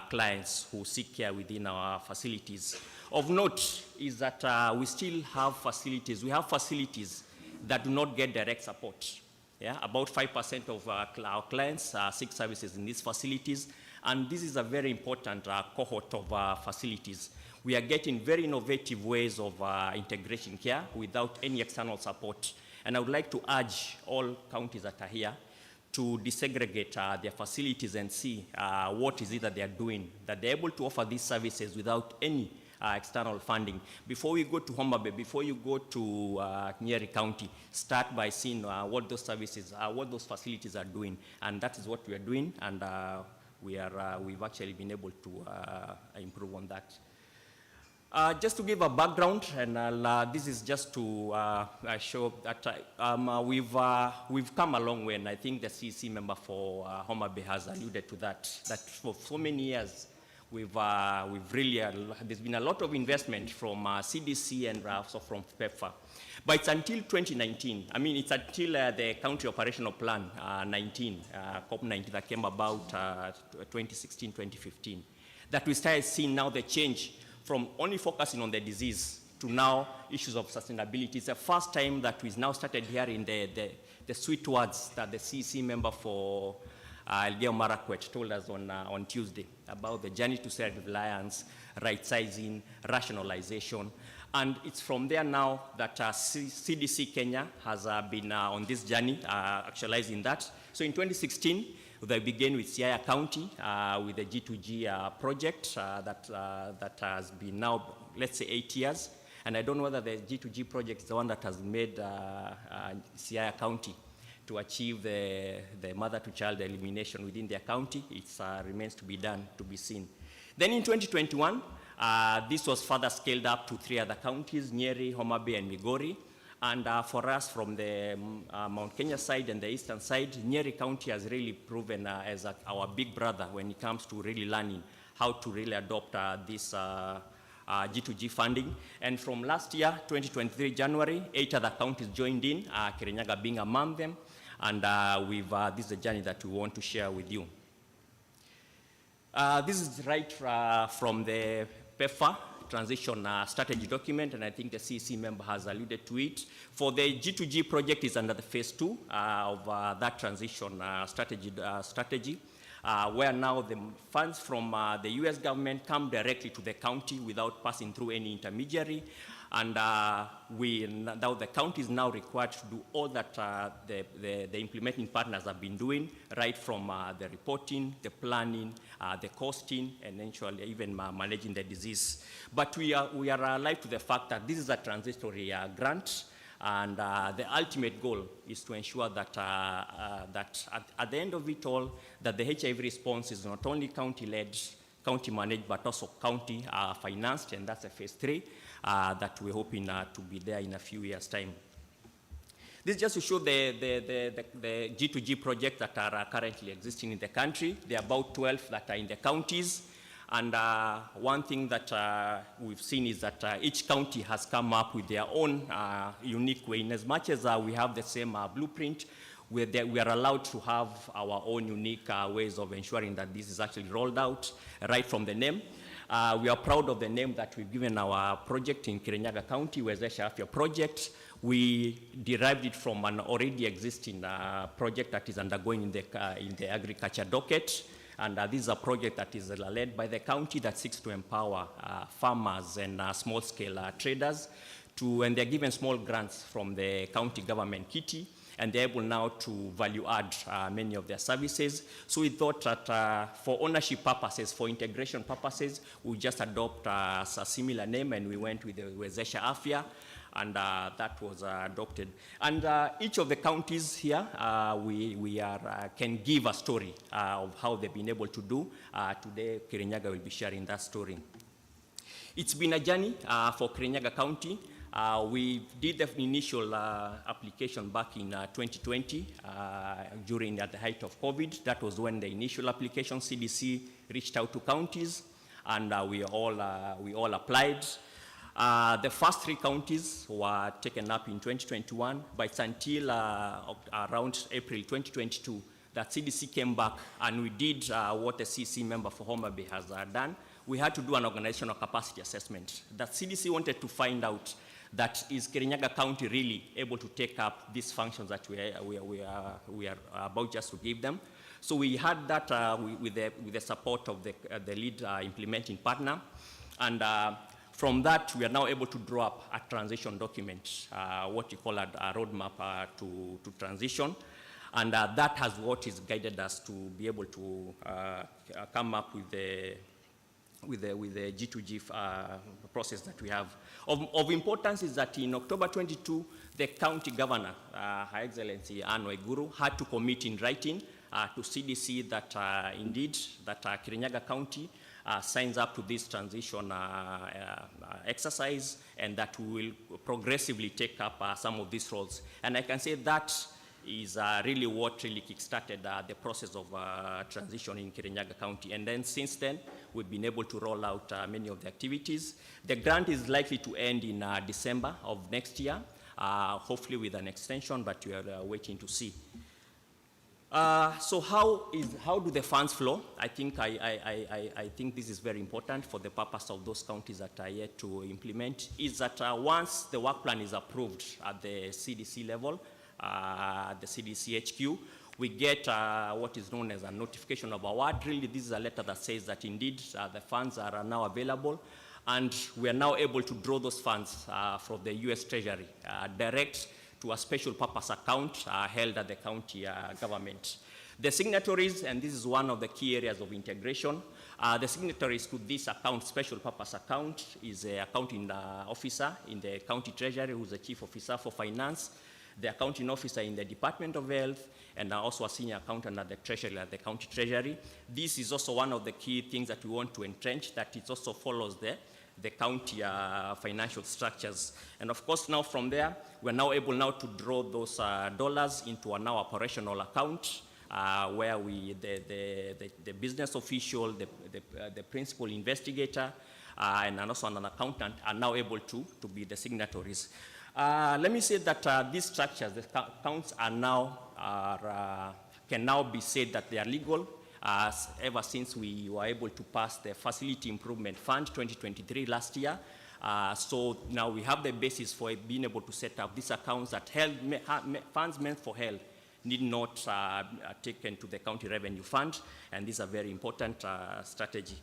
clients who seek care within our facilities. Of note is that we still have facilities. We have facilities that do not get direct support. Yeah? About 5% of our clients seek services in these facilities, and this is a very important cohort of facilities. We are getting very innovative ways of integration care without any external support. And I would like to urge all counties that are here to desegregate their facilities and see what is it that they are doing, that they're able to offer these services without any external funding. Before we go to Homa Bay, before you go to Nyeri County, start by seeing what those services, what those facilities are doing. And that is what we are doing, and we've actually been able to improve on that. Just to give a background, and this is just to show that we've come a long way, and I think the CEC member for Homa Bay has alluded to that, that for so many years, we've really, there's been a lot of investment from CDC and also from PEPFAR. But it's until 2019, I mean, it's until the County Operational Plan 19, COP19 that came about 2016, 2015, that we started seeing now the change from only focusing on the disease to now issues of sustainability. It's the first time that we've now started hearing the sweet words that the CEC member for Elgeyo Marakwet told us on Tuesday about the journey to self-reliance, right-sizing, rationalization. And it's from there now that CDC Kenya has been on this journey, actualizing that. So in 2016, they began with Siaya County with the G2G project that has been now, let's say, 8 years. And I don't know whether the G2G project is the one that has made Siaya County to achieve the mother-to-child elimination within their county. It remains to be done, to be seen. Then in 2021, this was further scaled up to 3 other counties, Nyeri, Homa Bay, and Migori. And for us from the Mount Kenya side and the eastern side, Nyeri County has really proven as our big brother when it comes to really learning how to really adopt this G2G funding. And from last year, 2023 January, 8 other counties joined in, Kirinyaga being among them. And this is a journey that we want to share with you. This is right from the PEPFAR transition strategy document, and I think the CEC member has alluded to it. For the G2G project is under the phase 2 of that transition strategy, where now the funds from the US government come directly to the county without passing through any intermediary. And now the county is now required to do all that the implementing partners have been doing, right from the reporting, the planning, the costing, and eventually even managing the disease. But we are alive to the fact that this is a transitory grant, and the ultimate goal is to ensure that, at the end of it all, that the HIV response is not only county-led, county managed, but also county financed, and that's a phase 3 that we're hoping to be there in a few years' time. This is just to show the G2G projects that are currently existing in the country. There are about 12 that are in the counties. And one thing that we've seen is that each county has come up with their own unique way. In as much as we have the same blueprint, we are allowed to have our own unique ways of ensuring that this is actually rolled out right from the name. We are proud of the name that we've given our project in Kirinyaga County, Wezesha Afya Project. We derived it from an already existing project that is undergoing in the agriculture docket. And this is a project that is led by the county that seeks to empower farmers and small-scale traders and they're given small grants from the county government kitty, and they're able now to value add many of their services. So we thought that for ownership purposes, for integration purposes, we just adopt a similar name, and we went with the Wezesha Afya, and that was adopted. And each of the counties here, can give a story of how they've been able to do. Today, Kirinyaga will be sharing that story. It's been a journey for Kirinyaga County. We did the initial application back in 2020 at the height of COVID. That was when the initial application CDC reached out to counties, and we all applied. The first 3 counties were taken up in 2021, but it's until around April 2022 that CDC came back, and we did what the CC member for Homa Bay has done. We had to do an organizational capacity assessment. That CDC wanted to find out that is Kirinyaga County really able to take up these functions that we are about just to give them. So we had that with the support of the lead implementing partner, and from that we are now able to draw up a transition document, what you call a roadmap to transition, and that has what is guided us to be able to come up with the G2G process that we have. Of importance is that in October 22, the county governor, Her Excellency Anne Waiguru, had to commit in writing to CDC that indeed that Kirinyaga County signs up to this transition exercise, and that we will progressively take up some of these roles. And I can say that is really what really kickstarted the process of transition in Kirinyaga County. And then since then, we've been able to roll out many of the activities. The grant is likely to end in December of next year, hopefully with an extension, but we are waiting to see. So how do the funds flow? I think this is very important for the purpose of those counties that are yet to implement, is that once the work plan is approved at the CDC level, the CDC HQ, we get what is known as a notification of award. Really, this is a letter that says that indeed the funds are now available, and we are now able to draw those funds from the US Treasury direct to a special purpose account held at the county government. The signatories, and this is one of the key areas of integration, the signatories to this account, special purpose account, is the accounting officer in the county treasury, who's the chief officer for finance, the accounting officer in the Department of Health, and also a senior accountant at the treasury, at the county treasury. This is also one of the key things that we want to entrench, that it also follows the county financial structures. And of course, now from there, we're now able now to draw those dollars into a now operational account where the business official, the principal investigator, and also an accountant are now able to be the signatories. Let me say that these structures, the accounts are now, can now be said that they are legal, ever since we were able to pass the Facility Improvement Fund 2023 last year. So now we have the basis for being able to set up these accounts that funds meant for health need not taken to the county revenue fund, and this is a very important strategy.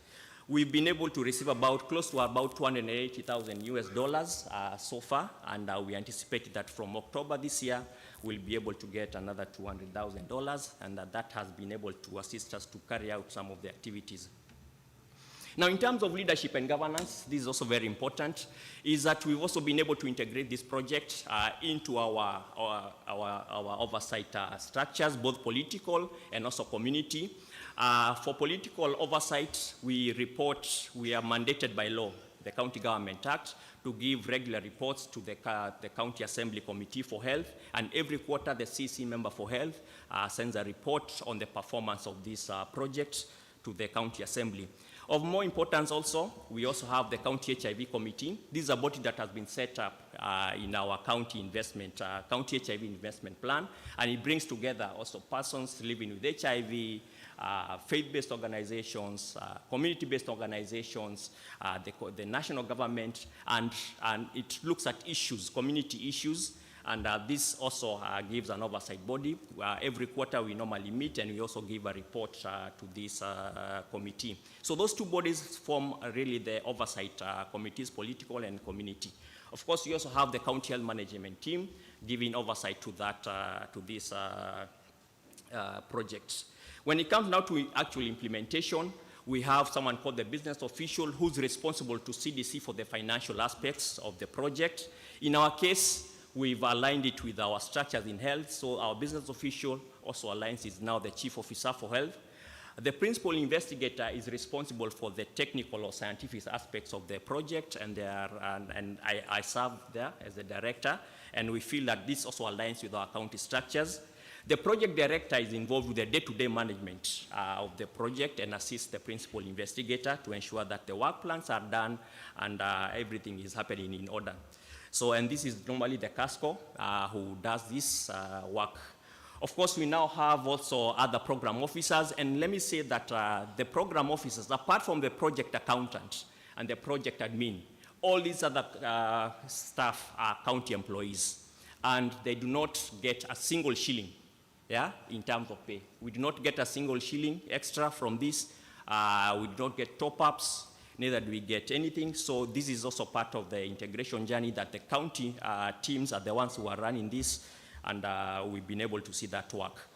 We've been able to receive close to about $280,000 so far, and we anticipate that from October this year, we'll be able to get another $200,000, and that has been able to assist us to carry out some of the activities. Now, in terms of leadership and governance, this is also very important, is that we've also been able to integrate this project into our oversight structures, both political and also community. For political oversight, we are mandated by law, the County Government Act, to give regular reports to the County Assembly Committee for Health, and every quarter the CC member for Health sends a report on the performance of this project to the County Assembly. Of more importance also, we also have the County HIV Committee. This is a body that has been set up in our county HIV investment plan, and it brings together also persons living with HIV, faith-based organizations, community-based organizations, the national government, and it looks at issues, community issues, and this also gives an oversight body. Every quarter we normally meet, and we also give a report to this committee. So those two bodies form really the oversight committees, political and community. Of course, we also have the county health management team giving oversight to these projects. When it comes now to actual implementation, we have someone called the business official who's responsible to CDC for the financial aspects of the project. In our case, we've aligned it with our structures in health, so our business official also aligns, is now the chief officer for health. The principal investigator is responsible for the technical or scientific aspects of the project, and I serve there as the director, and we feel that this also aligns with our county structures. The project director is involved with the day-to-day management of the project and assists the principal investigator to ensure that the work plans are done and everything is happening in order. So, and this is normally the CASCO who does this work. Of course, we now have also other program officers, and let me say that the program officers, apart from the project accountant and the project admin, all these other staff are county employees, and they do not get a single shilling, in terms of pay. We do not get a single shilling extra from this. We do not get top-ups, neither do we get anything. So this is also part of the integration journey, that the county teams are the ones who are running this, and we've been able to see that work.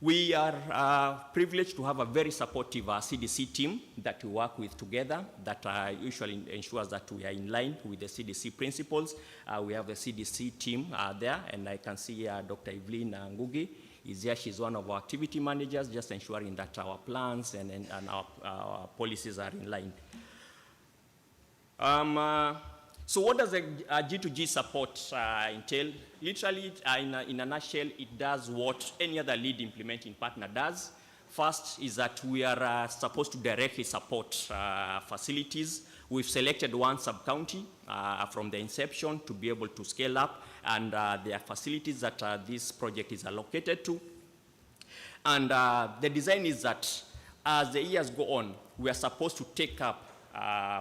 We are privileged to have a very supportive CDC team that we work with together, that usually ensures that we are in line with the CDC principles. We have the CDC team there, and I can see Dr. Evelyn Ngugi is here. She's one of our activity managers, just ensuring that our plans and our policies are in line. So what does a G2G support entail? Literally, in a nutshell, it does what any other lead implementing partner does. First is that we are supposed to directly support facilities. We've selected one sub-county from the inception to be able to scale up, and there are facilities that this project is allocated to. And the design is that as the years go on, we are supposed to take up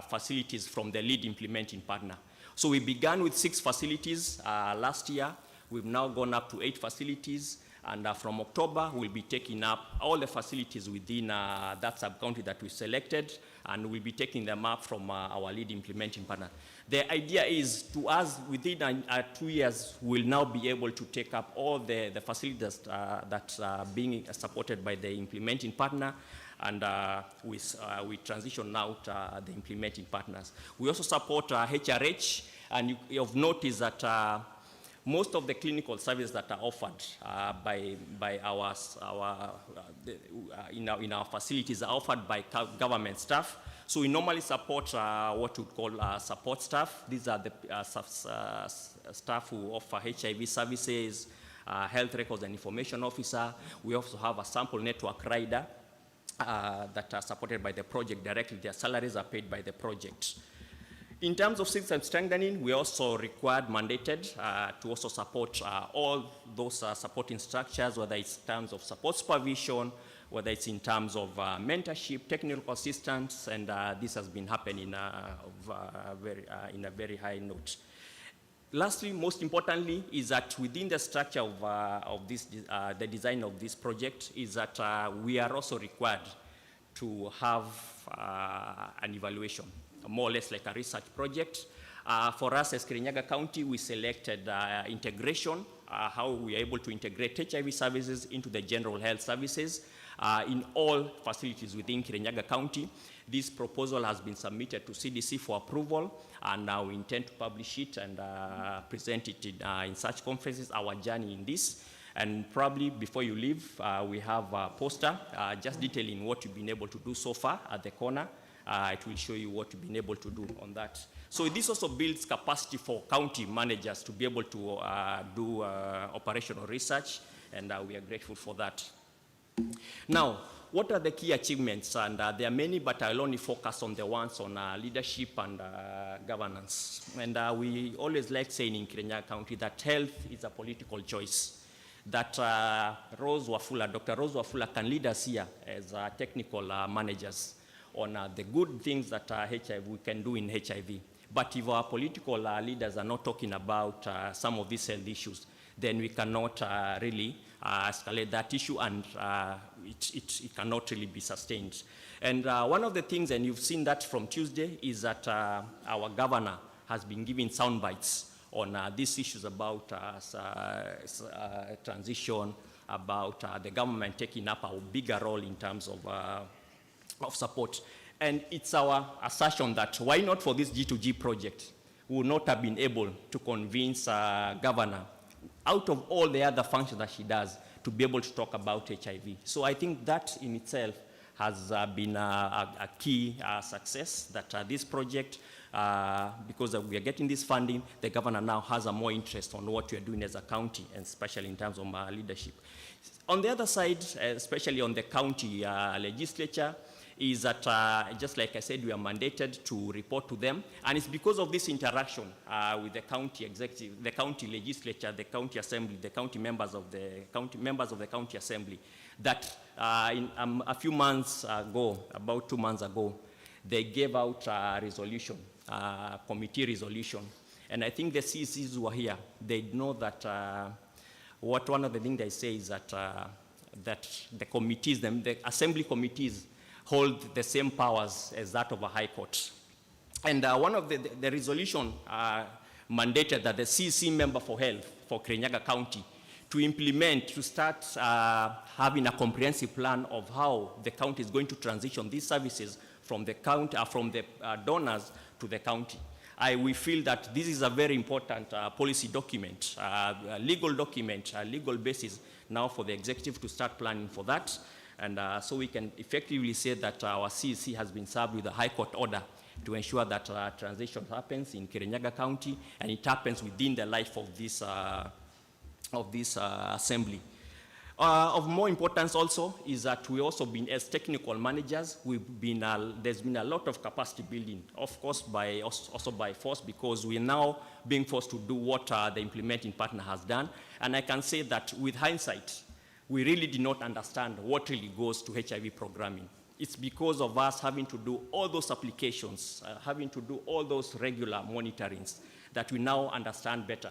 facilities from the lead implementing partner. So we began with 6 facilities last year. We've now gone up to 8 facilities. And from October, we'll be taking up all the facilities within that sub-county that we selected, and we'll be taking them up from our lead implementing partner. The idea is to us, within 2 years, we'll now be able to take up all the facilities that are being supported by the implementing partner, and we transition out the implementing partners. We also support HRH, and you've noticed that most of the clinical services that are offered in our facilities are offered by government staff. So we normally support what we call support staff. These are the staff who offer HIV services, health records and information officer. We also have a sample network rider that are supported by the project directly. Their salaries are paid by the project. In terms of system strengthening, we also required, mandated to also support all those supporting structures, whether it's in terms of support supervision, whether it's in terms of mentorship, technical assistance, and this has been happening in a very high note. Lastly, most importantly, is that within the structure of this, the design of this project, is that we are also required to have an evaluation, more or less like a research project. For us as Kirinyaga County, we selected integration, how we are able to integrate HIV services into the general health services in all facilities within Kirinyaga County. This proposal has been submitted to CDC for approval, and now we intend to publish it and present it in such conferences, our journey in this. And probably before you leave, we have a poster just detailing what we've been able to do so far at the corner. It will show you what we've been able to do on that. So this also builds capacity for county managers to be able to do operational research, and we are grateful for that. Now, what are the key achievements? And there are many, but I'll only focus on the ones on leadership and governance. And we always like saying in Kirinyaga County that health is a political choice. That Dr. Rose Wafula can lead us here as technical managers on the good things that we can do in HIV. But if our political leaders are not talking about some of these health issues, then we cannot really escalate that issue, and it cannot really be sustained. And one of the things, and you've seen that from Tuesday, is that our governor has been giving sound bites on these issues about transition, about the government taking up a bigger role in terms of support. And it's our assertion that why not for this G2G project, we would not have been able to convince governor, out of all the other functions that she does, to be able to talk about HIV. So I think that in itself has been a key success, that this project, because we are getting this funding, the governor now has a more interest on what we are doing as a county, and especially in terms of leadership. On the other side, especially on the county legislature, is that, just like I said, we are mandated to report to them. And it's because of this interaction with the county executive, the county legislature, the county assembly, the county members of the county assembly, that a few months ago, about 2 months ago, they gave out a resolution, committee resolution. And I think the CCs who are here, they know that one of the things they say is that, that the committees, the assembly committees, hold the same powers as that of a high court. And one of the resolution mandated that the CC member for health for Kirinyaga County to implement, to start having a comprehensive plan of how the county is going to transition these services from the county, from the donors to the county. We feel that this is a very important policy document, legal document, legal basis now for the executive to start planning for that. And so we can effectively say that our CEC has been served with a high court order to ensure that transition happens in Kirinyaga County, and it happens within the life of this assembly. Of more importance also is that we also been, as technical managers, there's been a lot of capacity building, of course, also by force, because we're now being forced to do what the implementing partner has done. And I can say that with hindsight, we really did not understand what really goes to HIV programming. It's because of us having to do all those applications, having to do all those regular monitorings, that we now understand better.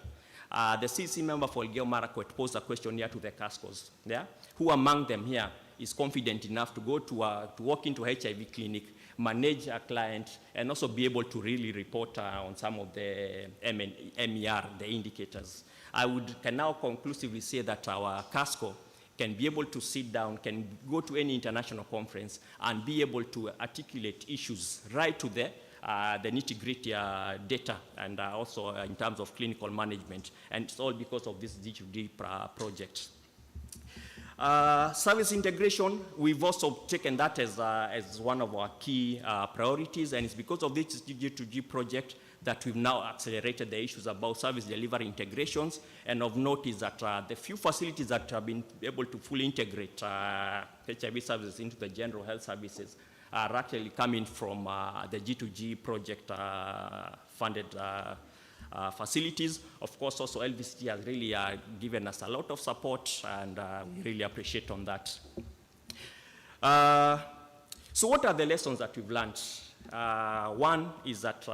The CC member for Elgeyo Marakwet posed a question here to the CASCOs. Yeah? Who among them here is confident enough to go to walk into HIV clinic, manage a client, and also be able to really report on some of the MER, the indicators? Can now conclusively say that our CASCO can be able to sit down, can go to any international conference, and be able to articulate issues right to the nitty-gritty data, and also in terms of clinical management. And it's all because of this G2G project. Service integration, we've also taken that as one of our key priorities, and it's because of this G2G project that we've now accelerated the issues about service delivery integrations. And of note is that the few facilities that have been able to fully integrate HIV services into the general health services are actually coming from the G2G project funded facilities. Of course, also LVCT has really given us a lot of support, and we really appreciate on that. So what are the lessons that we've learned? One is that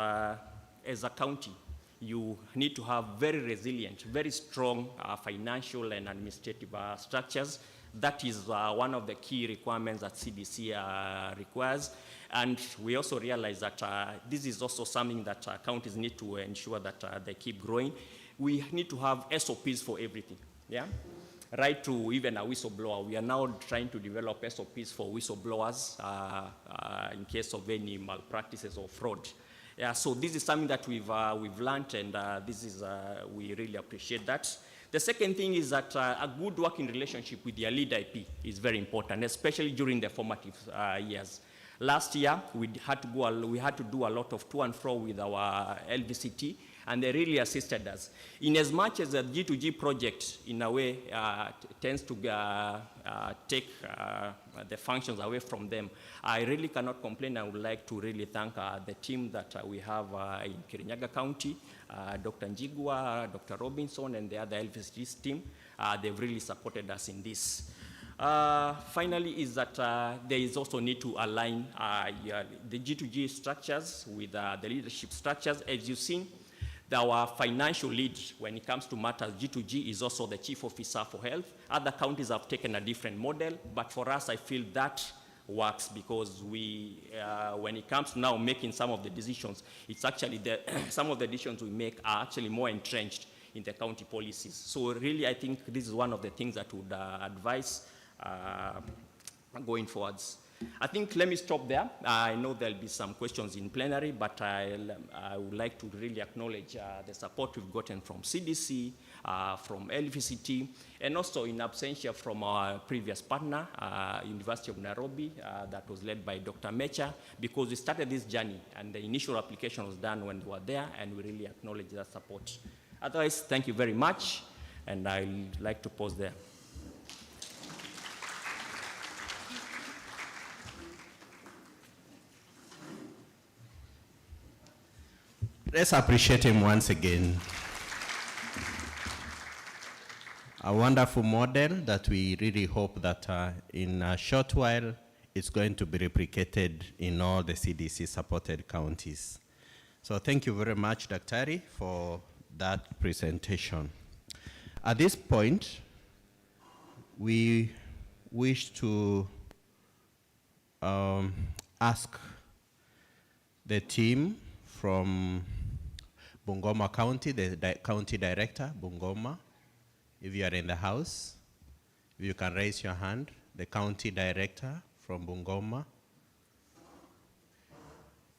as a county, you need to have very resilient, very strong financial and administrative structures. That is one of the key requirements that CDC requires. And we also realize that this is also something that counties need to ensure that they keep growing. We need to have SOPs for everything, yeah? Right to even a whistleblower. We are now trying to develop SOPs for whistleblowers in case of any malpractices or fraud. Yeah, so this is something that we've learned, and we really appreciate that. The second thing is that a good working relationship with your lead IP is very important, especially during the formative years. Last year, we had to do a lot of to and fro with our LVCT, and they really assisted us. In as much as the G2G project, in a way, tends to take the functions away from them, I really cannot complain. I would like to really thank the team that we have in Kirinyaga County, Dr. Njigua, Dr. Robinson, and the other LVCT team. They've really supported us in this. Finally, is that there is also need to align the G2G structures with the leadership structures. As you've seen, our financial lead when it comes to matters G2G is also the chief officer for health. Other counties have taken a different model, but for us, I feel that works because when it comes to now making some of the decisions, it's actually some of the decisions we make are actually more entrenched in the county policies. So really, I think this is one of the things that would advise going forwards. I think let me stop there. I know there'll be some questions in plenary, but I would like to really acknowledge the support we've gotten from CDC, from LVCT, and also in absentia from our previous partner, University of Nairobi, that was led by Dr. Mecha, because we started this journey, and the initial application was done when they were there, and we really acknowledge that support. Otherwise, thank you very much, and I'd like to pause there. Let's appreciate him once again. A wonderful model that we really hope that in a short while it's going to be replicated in all the CDC-supported counties. So thank you very much, Daktari, for that presentation. At this point, we wish to ask the team from Bungoma County, the county director, Bungoma, if you are in the house, if you can raise your hand, the county director from Bungoma.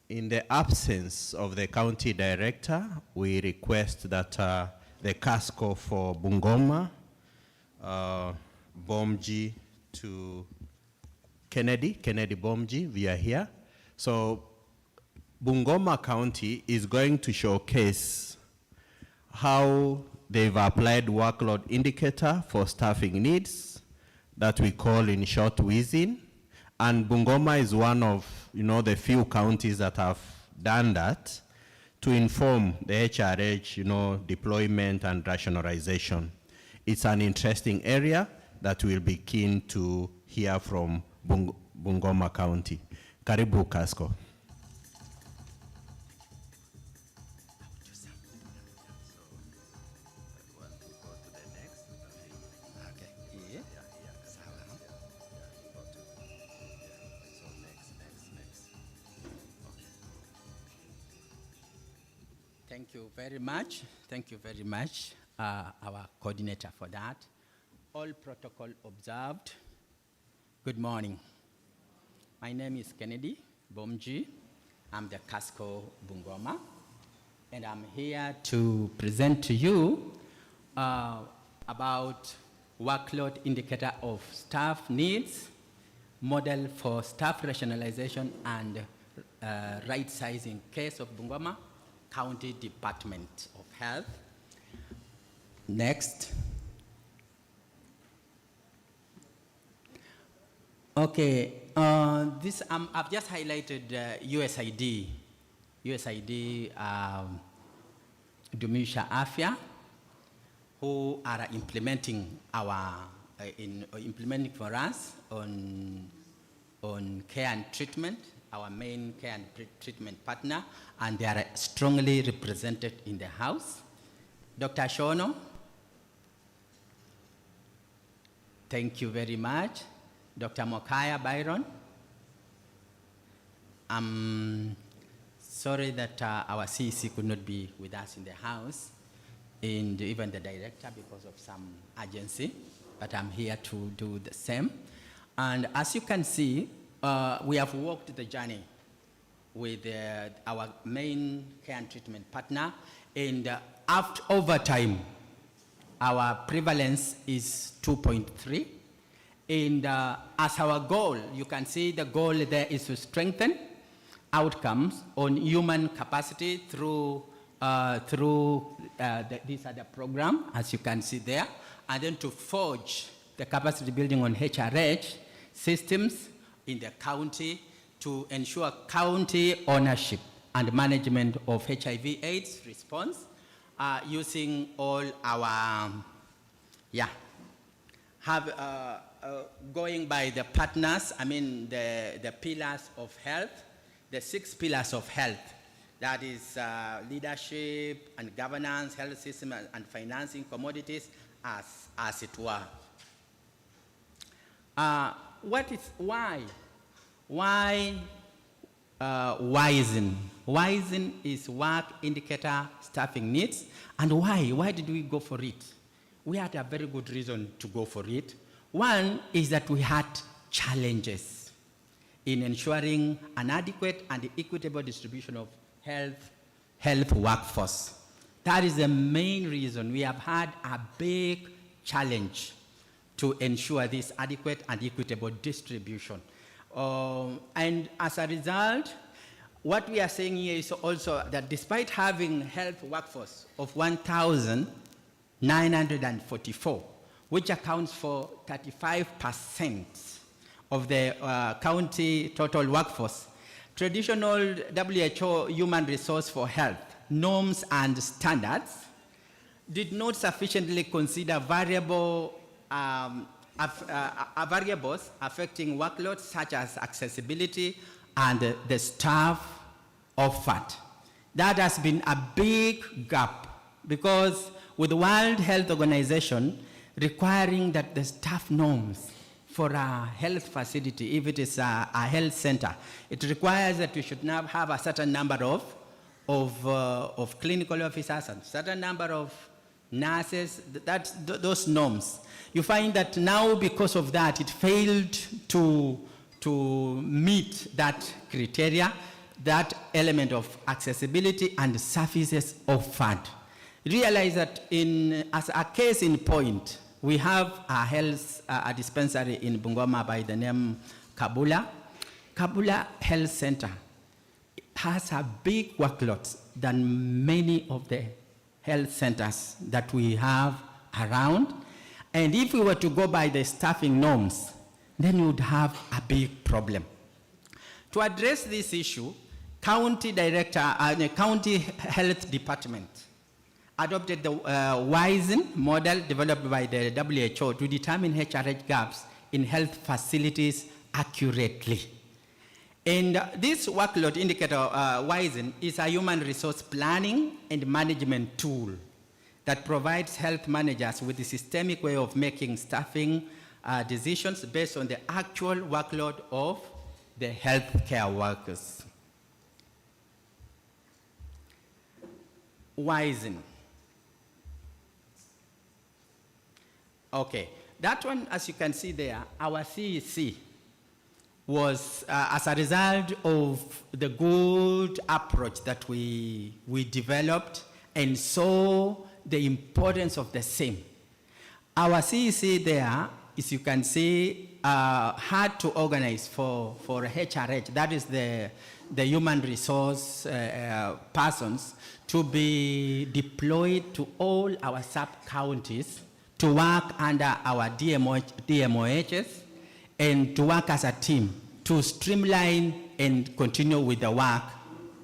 In the absence of the county director, we request that the CASCO for Bungoma, Bomji to Kennedy Bomji, we are here. So Bungoma County is going to showcase how they've applied workload indicator for staffing needs that we call in short WISIN. And Bungoma is one of the few counties that have done that to inform the HRH deployment and rationalization. It's an interesting area that we'll be keen to hear from Bungoma County. Karibu Casco. Thank you very much. Thank you very much, our coordinator, for that. All protocol observed. Good morning. My name is Kennedy Bomji. I'm the Casco Bungoma, and I'm here to present to you about workload indicator of staff needs, model for staff rationalization and right sizing case of Bungoma County Department of Health. Next. Okay, this I've just highlighted USAID Dumisha Afya, who are implementing implementing for us on care and treatment, our main care and treatment partner, and they are strongly represented in the house. Dr. Shono, thank you very much. Dr. Mokaya Byron, I'm sorry that our CEC could not be with us in the house, and even the director because of some urgency, but I'm here to do the same. And as you can see, we have walked the journey with our main care and treatment partner, and over time, our prevalence is 2.3. And as our goal, you can see the goal there is to strengthen outcomes on human capacity through this other program, as you can see there, and then to forge the capacity building on HRH systems in the county to ensure county ownership and management of HIV/AIDS response using all our, going by the partners, I mean the pillars of health, the 6 pillars of health, that is leadership and governance, health system and financing, commodities, as it were. Why WISIN? WISIN is work indicator staffing needs. And why did we go for it? We had a very good reason to go for it. One is that we had challenges in ensuring an adequate and equitable distribution of health workforce. That is the main reason we have had a big challenge to ensure this adequate and equitable distribution. And as a result, what we are saying here is also that despite having health workforce of 1,944, which accounts for 35% of the county total workforce, traditional WHO human resource for health norms and standards did not sufficiently consider variables affecting workloads such as accessibility and the staff offered. That has been a big gap because with the World Health Organization requiring that the staff norms for a health facility, if it is a health center, it requires that we should now have a certain number of clinical officers and certain number of nurses, those norms. You find that now because of that, it failed to meet that criteria, that element of accessibility and services offered. Realize that as a case in point, we have a dispensary in Bungoma by the name Kabula Health Center. has a big workload than many of the health centers that we have around. And if we were to go by the staffing norms, then we would have a big problem. To address this issue, county health department adopted the WISEN model developed by the WHO to determine HRH gaps in health facilities accurately. And this workload indicator, WISEN, is a human resource planning and management tool that provides health managers with a systemic way of making staffing decisions based on the actual workload of the healthcare workers. WISEN. Okay, that one, as you can see there, our CEC was as a result of the good approach that we developed and saw the importance of the same. Our CEC there, as you can see, had to organize for HRH, that is the human resource persons, to be deployed to all our sub-counties to work under our DMOHs and to work as a team to streamline and continue with the work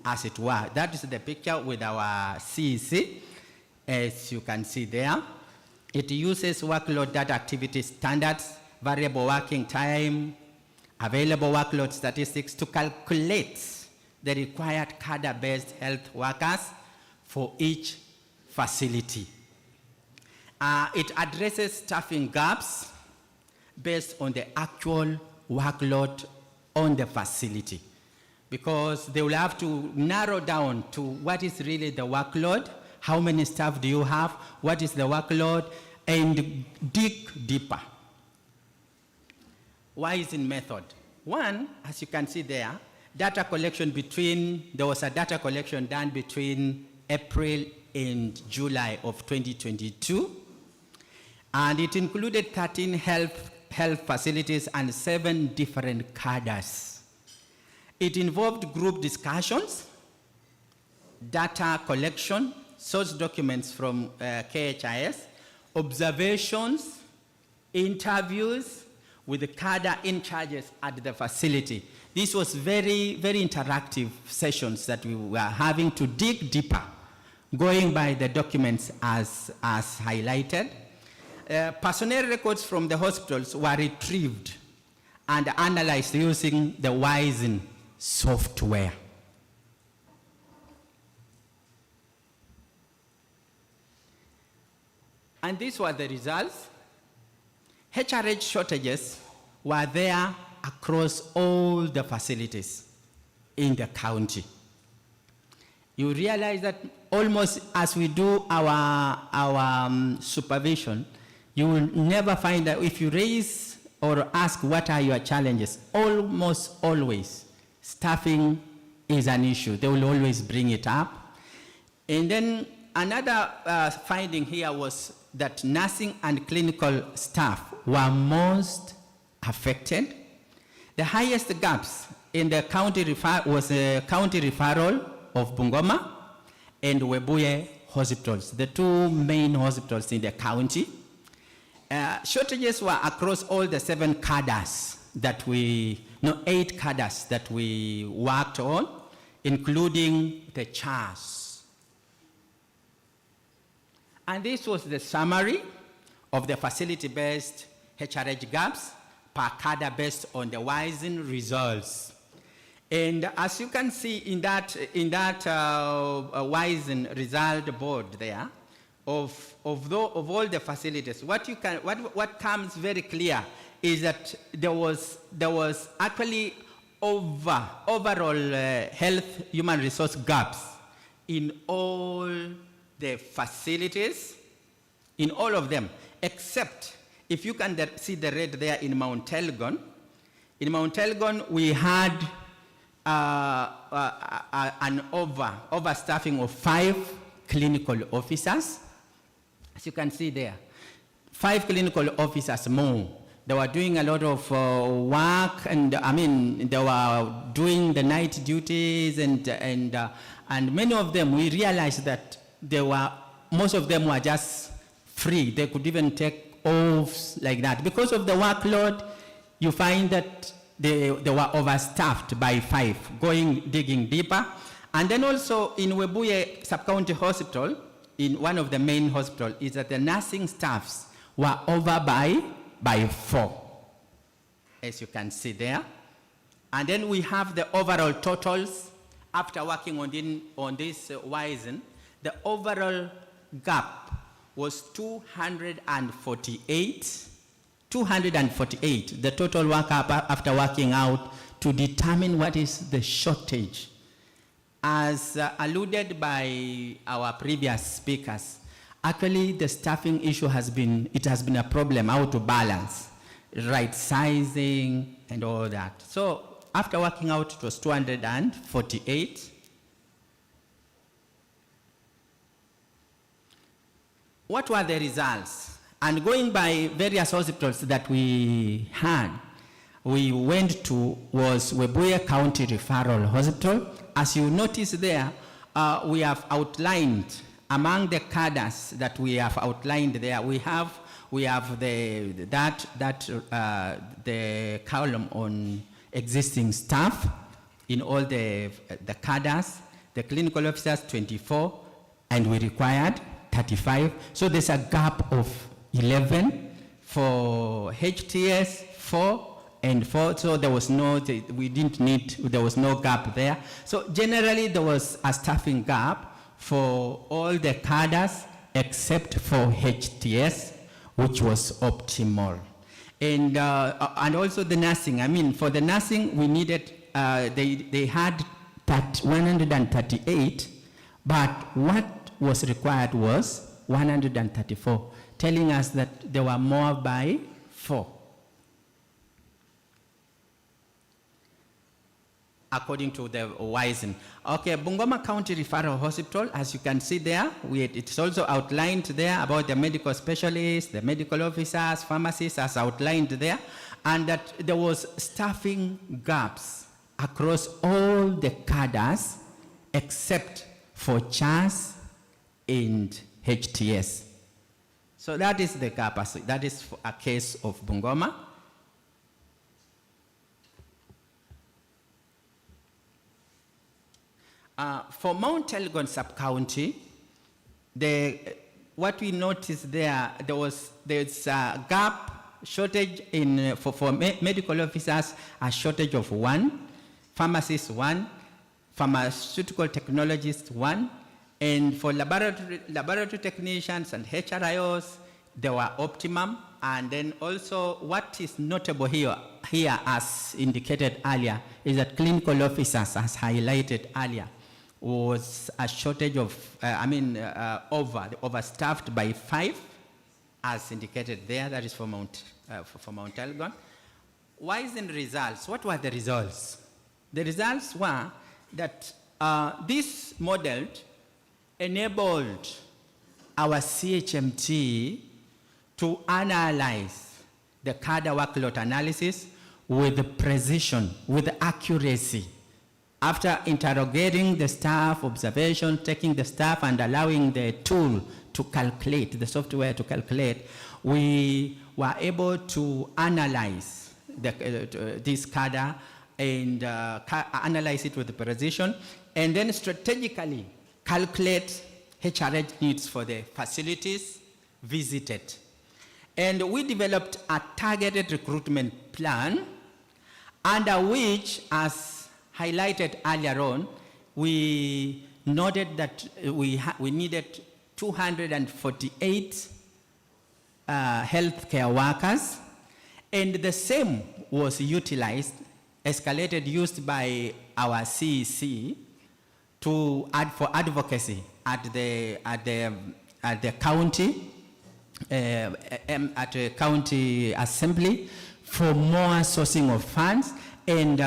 as it were. That is the picture with our CEC, as you can see there. It uses workload data activity standards, variable working time, available workload statistics to calculate the required cadre-based health workers for each facility. It addresses staffing gaps based on the actual workload on the facility, because they will have to narrow down to what is really the workload, how many staff do you have, what is the workload, and dig deeper. WISEN method. One, as you can see there, data collection there was a data collection done between April and July of 2022. And it included 13 health facilities and 7 different cadres. It involved group discussions, data collection, source documents from KHIS, observations, interviews with the cadre in charges at the facility. This was very, very interactive sessions that we were having to dig deeper, going by the documents as highlighted. Personnel records from the hospitals were retrieved and analyzed using the WISEN software. And these were the results. HRH shortages were there across all the facilities in the county. You realize that almost as we do our supervision, you will never find that if you raise or ask what are your challenges, almost always staffing is an issue. They will always bring it up. And then another finding here was that nursing and clinical staff were most affected. The highest gaps in the county was a county referral of Bungoma and Webuye hospitals, the 2 main hospitals in the county. Shortages were across all the 7 cadres that 8 cadres that we worked on, including the CHARS. And this was the summary of the facility-based HRH gaps per cadre based on the WISEN results. And as you can see in that WISEN result board there, of all the facilities, what comes very clear is that there was actually overall health human resource gaps in all the facilities, in all of them, except if you can see the red there in Mount Elgon. In Mount Elgon, we had an overstaffing of 5 clinical officers. As you can see there, 5 clinical officers more They were doing a lot of work, and I mean, they were doing the night duties, and many of them, we realized that most of them were just free. They could even take off like that. Because of the workload, you find that they were overstaffed by 5, digging deeper. And then also in Webuye Sub-County Hospital, in one of the main hospitals, is that the nursing staffs were over by 4, as you can see there. And then we have the overall totals after working on this Wizen. The overall gap was 248. 248, the total work up after working out to determine what is the shortage. As alluded by our previous speakers, actually the staffing issue has been a problem, how to balance, right sizing and all that. So after working out, it was 248. What were the results? And going by various hospitals that we had, we went to was Webuye County Referral Hospital. As you notice there, we have outlined among the cadres that we have outlined there. We have the column on existing staff in all the cadres, the clinical officers 24, and we required 35. So there's a gap of 11 for HTS, 4 and 4. So there was no gap there. So generally there was a staffing gap for all the cadres except for HTS, which was optimal. And also the nursing. I mean, for the nursing, we needed, they had 138, but what was required was 134, telling us that there were more by 4. According to the Wizen. Okay, Bungoma County Referral Hospital, as you can see there, it's also outlined there about the medical specialists, the medical officers, pharmacists, as outlined there, and that there was staffing gaps across all the cadres except for CHAS and HTS. So that is the capacity. That is a case of Bungoma. For Mount Elgon Sub-County, what we noticed there's a gap, shortage for medical officers, a shortage of 1, pharmacists 1, pharmaceutical technologists 1, and for laboratory technicians and HRIOs, they were optimum. And then also what is notable here as indicated earlier is that clinical officers, as highlighted earlier, was a shortage of, overstaffed by 5, as indicated there. That is for Mount Elgon. Wizen results. What were the results? The results were that this model enabled our CHMT to analyze the cadre workload analysis with precision, with accuracy. After interrogating the staff, observation, taking the staff and allowing the tool to calculate, the software to calculate, we were able to analyze this cadre and analyze it with precision, and then strategically calculate HRH needs for the facilities visited. And we developed a targeted recruitment plan under which, as highlighted earlier on, we noted that we needed 248 healthcare workers, and the same was utilized, used by our CEC for advocacy at the county, at the county assembly for more sourcing of funds, and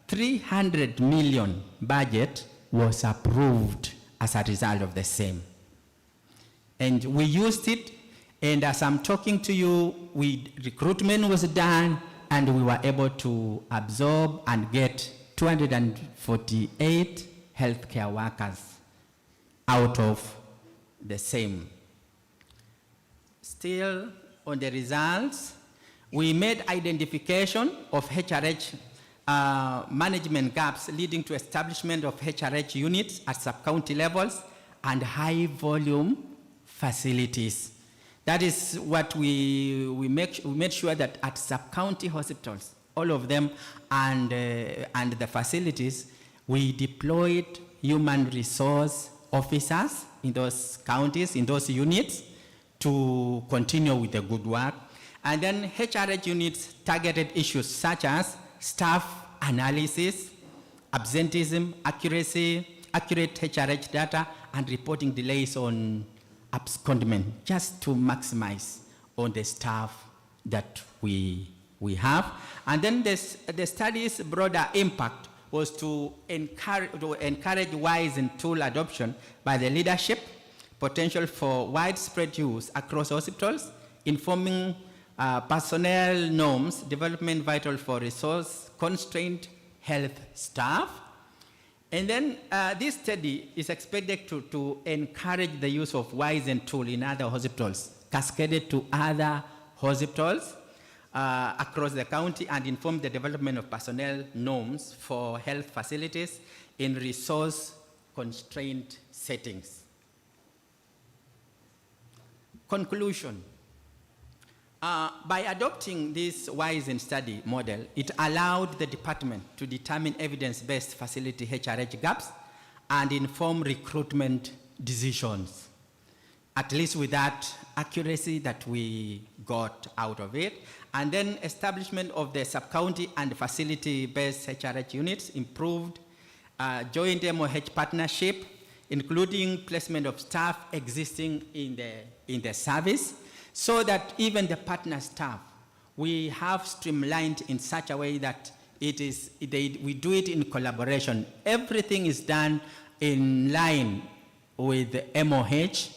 300 million budget was approved as a result of the same. And we used it, And as I'm talking to you, recruitment was done, and we were able to absorb and get 248 healthcare workers out of the same. Still on the results, we made identification of HRH management gaps leading to establishment of HRH units at sub-county levels and high volume facilities. That is what we made sure that at sub-county hospitals, all of them, and the facilities, we deployed human resource officers in those counties, in those units, to continue with the good work. And then HRH units targeted issues such as staff analysis, absenteeism, accurate HRH data, and reporting delays on abscondment, just to maximize on the staff that we have. And then the study's broader impact was to encourage wise and tool adoption by the leadership, potential for widespread use across hospitals, informing personnel norms, development vital for resource-constrained health staff. And then this study is expected to encourage the use of WISE and tool in other hospitals, cascaded to other hospitals across the county, and inform the development of personnel norms for health facilities in resource-constrained settings. Conclusion. By adopting this WISE and study model, it allowed the department to determine evidence-based facility HRH gaps and inform recruitment decisions, at least with that accuracy that we got out of it. And then establishment of the sub-county and facility-based HRH units, improved joint MOH partnership, including placement of staff existing in the service, so that even the partner staff, we have streamlined in such a way that we do it in collaboration. Everything is done in line with the MOH.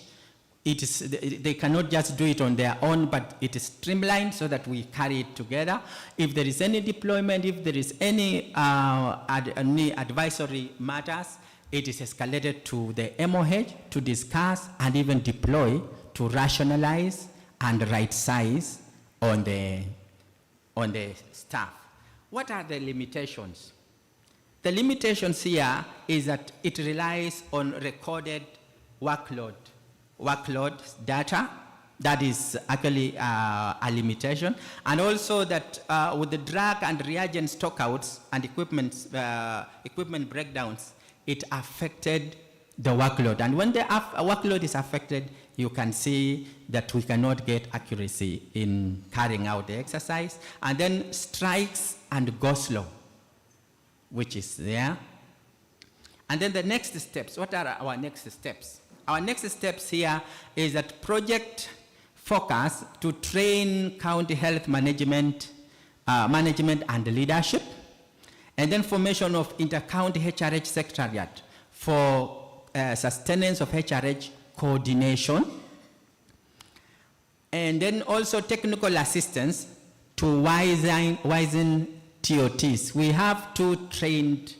They cannot just do it on their own, but it is streamlined so that we carry it together. If there is any deployment, if there is any advisory matters, it is escalated to the MOH to discuss and even deploy to rationalize and right size on the staff. What are the limitations? The limitations here is that it relies on recorded workload data. That is actually a limitation. And also that with the drug and reagent stockouts and equipment breakdowns, it affected the workload. And when the workload is affected, you can see that we cannot get accuracy in carrying out the exercise. And then strikes and go slow, which is there. And then the next steps. What are our next steps? Our next steps here is that project focus to train county health management and leadership, and then formation of inter-county HRH secretariat for sustenance of HRH coordination, and then also technical assistance to wisen TOTs. We have 2 trained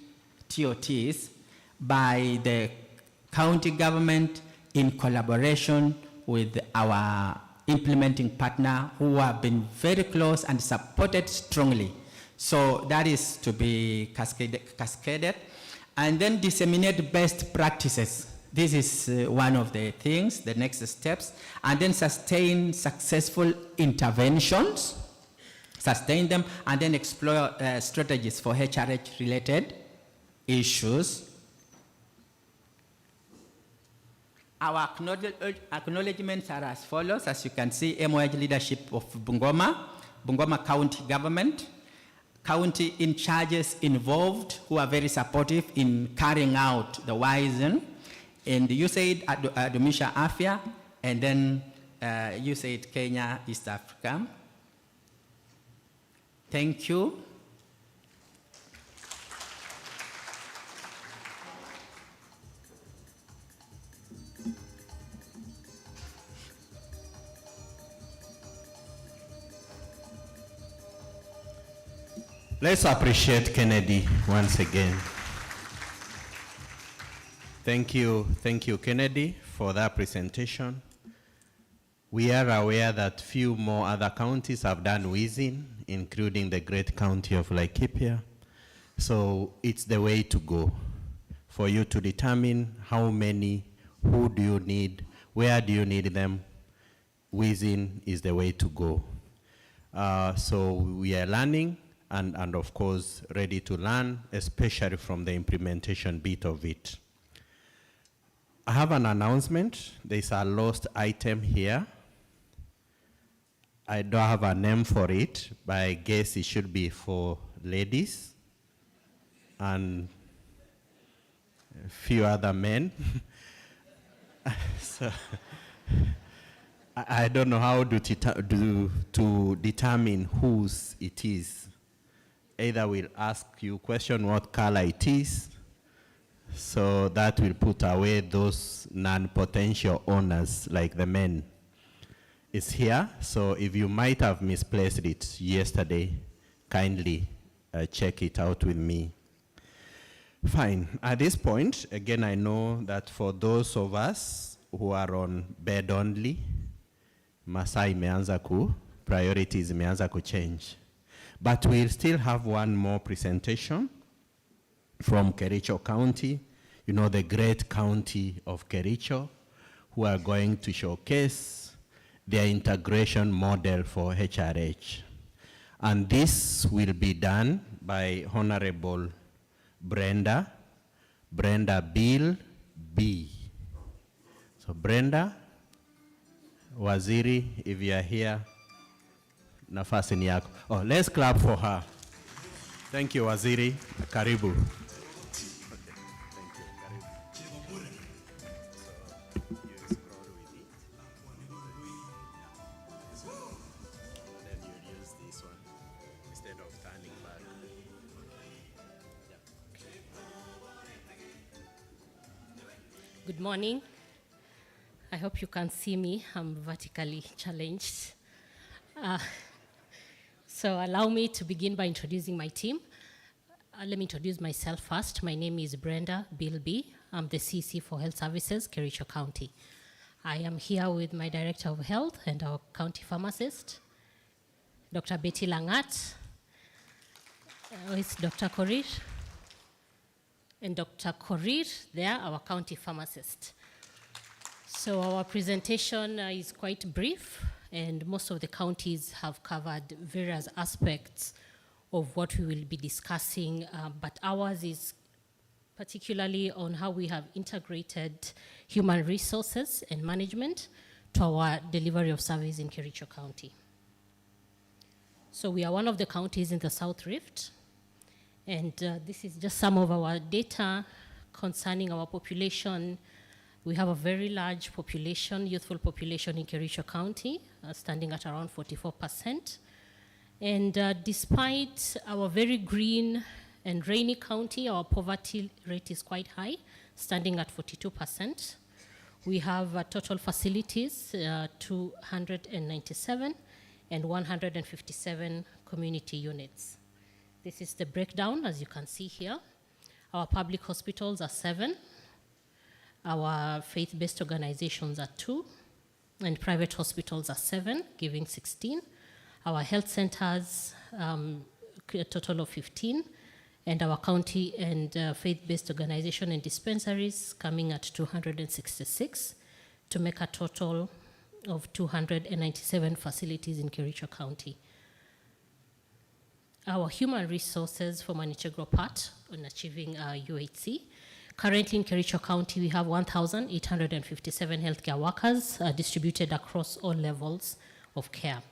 TOTs by the county government in collaboration with our implementing partner, who have been very close and supported strongly. So that is to be cascaded. And then disseminate best practices. This is one of the things, the next steps. And then sustain successful interventions, sustain them, and then explore strategies for HRH-related issues. Our acknowledgements are as follows. As you can see, MOH leadership of Bungoma County government, county in charges involved who are very supportive in carrying out the WISEN, and USAID Dumisha Afya, and then USAID Kenya, East Africa. Thank you. Let's appreciate Kennedy once again. Thank you, Kennedy, for that presentation. We are aware that few more other counties have done wheezing, including the great county of Laikipia. So it's the way to go for you to determine how many, who do you need, where do you need them. Wheezing is the way to go. So we are learning and of course ready to learn, especially from the implementation bit of it. I have an announcement. There's a lost item here. I don't have a name for it, but I guess it should be for ladies and a few other men. So I don't know how to determine whose it is. Either we'll ask you question what color it is, so that will put away those non-potential owners like the men. It's here, so if you might have misplaced it yesterday, kindly check it out with me. Fine, at this point, again, I know that for those of us who are on bed only, masaa imeanza priorities imeanza change. But we'll still have one more presentation from Kericho County, you know, the great county of Kericho, who are going to showcase their integration model for HRH. And this will be done by Honorable Brenda Bill B. So Brenda, Waziri, if you are here, nafasi ni yako. Oh, let's clap for her. Thank you, Waziri. Karibu. Good morning. I hope you can see me. I'm vertically challenged. So allow me to begin by introducing my team. Let me introduce myself first. My name is Brenda Bilby. I'm the CC for Health Services, Kericho County. I am here with my Director of Health and our county pharmacist, Dr. Betty Langat. It's Dr. Korir. And Dr. Korir, there, our county pharmacist. So our presentation is quite brief, and most of the counties have covered various aspects of what we will be discussing, but ours is particularly on how we have integrated human resources and management to our delivery of service in Kericho County. So we are one of the counties in the South Rift, and this is just some of our data concerning our population. We have a very large population, youthful population in Kericho County, standing at around 44%. And despite our very green and rainy county, our poverty rate is quite high, standing at 42%. We have total facilities, 297, and 157 community units. This is the breakdown, as you can see here. Our public hospitals are 7. Our faith-based organizations are 2. And private hospitals are 7, giving 16. Our health centers, a total of 15. And our county and faith-based organization and dispensaries coming at 266 to make a total of 297 facilities in Kericho County. Our human resources form an integral part in achieving UHC. Currently in Kericho County, we have 1,857 healthcare workers distributed across all levels of care.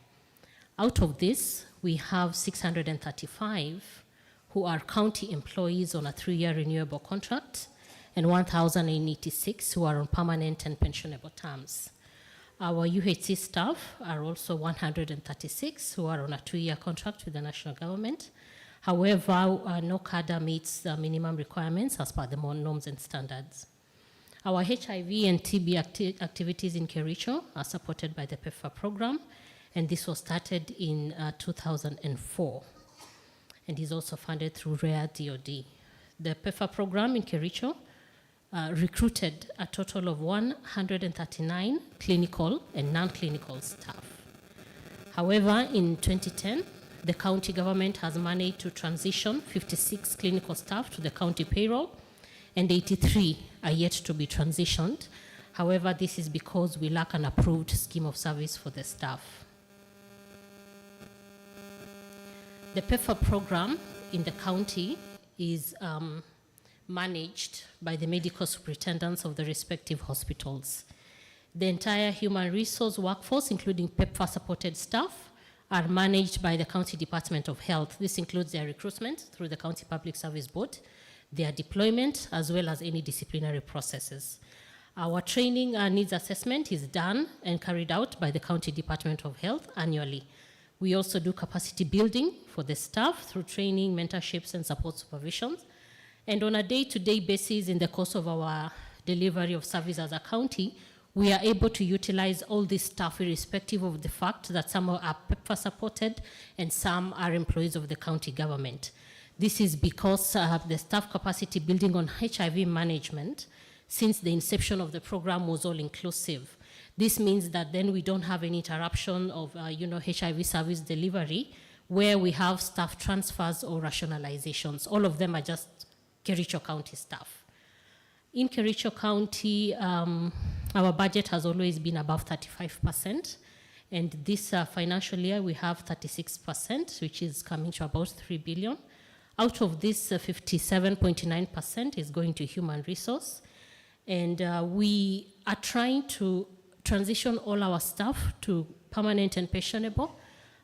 Out of this, we have 635 who are county employees on a 3-year renewable contract, and 1,086 who are on permanent and pensionable terms. Our UHC staff are also 136 who are on a 2-year contract with the national government. However, no cadre meets the minimum requirements as per the norms and standards. Our HIV and TB activities in Kericho are supported by the PEPFAR program, and this was started in 2004. and is also funded through RARE DOD. The PEFA program in Kericho recruited a total of 139 clinical and non-clinical staff. However, in 2010, the county government has managed to transition 56 clinical staff to the county payroll, and 83 are yet to be transitioned. However, this is because we lack an approved scheme of service for the staff. The PEFA program in the county is managed by the medical superintendents of the respective hospitals. The entire human resource workforce, including PEPFAR-supported staff, are managed by the County Department of Health. This includes their recruitment through the County Public Service Board, their deployment, as well as any disciplinary processes. Our training and needs assessment is done and carried out by the County Department of Health annually. We also do capacity building for the staff through training, mentorships, and support supervisions. And on a day-to-day basis, in the course of our delivery of service as a county, we are able to utilize all these staff irrespective of the fact that some are PEPFAR supported and some are employees of the county government. This is because the staff capacity building on HIV management since the inception of the program was all inclusive. This means that then we don't have any interruption of HIV service delivery where we have staff transfers or rationalizations. All of them are just Kericho County staff. In Kericho County, our budget has always been above 35%, and this financial year we have 36%, which is coming to about 3 billion. Out of this, 57.9% is going to human resource, and we are trying to transition all our staff to permanent and pensionable.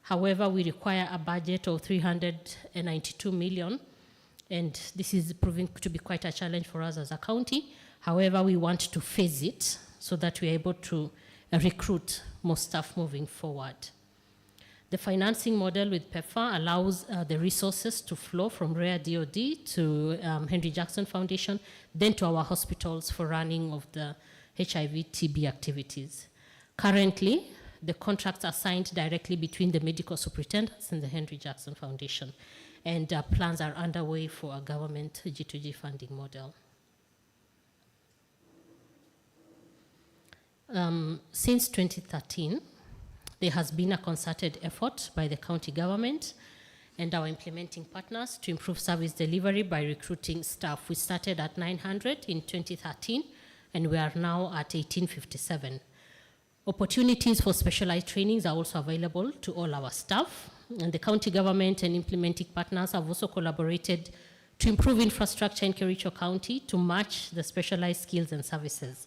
However, we require a budget of 392 million, and this is proving to be quite a challenge for us as a county. However, we want to phase it so that we're able to recruit more staff moving forward. The financing model with PEPFAR allows the resources to flow from RARE DOD to Henry Jackson Foundation, then to our hospitals for running of the HIV/TB activities. Currently, the contracts are signed directly between the medical superintendents and the Henry Jackson Foundation, and plans are underway for a government G2G funding model. Since 2013, there has been a concerted effort by the county government and our implementing partners to improve service delivery by recruiting staff. We started at 900 in 2013, and we are now at 1857. Opportunities for specialized trainings are also available to all our staff, and the county government and implementing partners have also collaborated to improve infrastructure in Kericho County to match the specialized skills and services.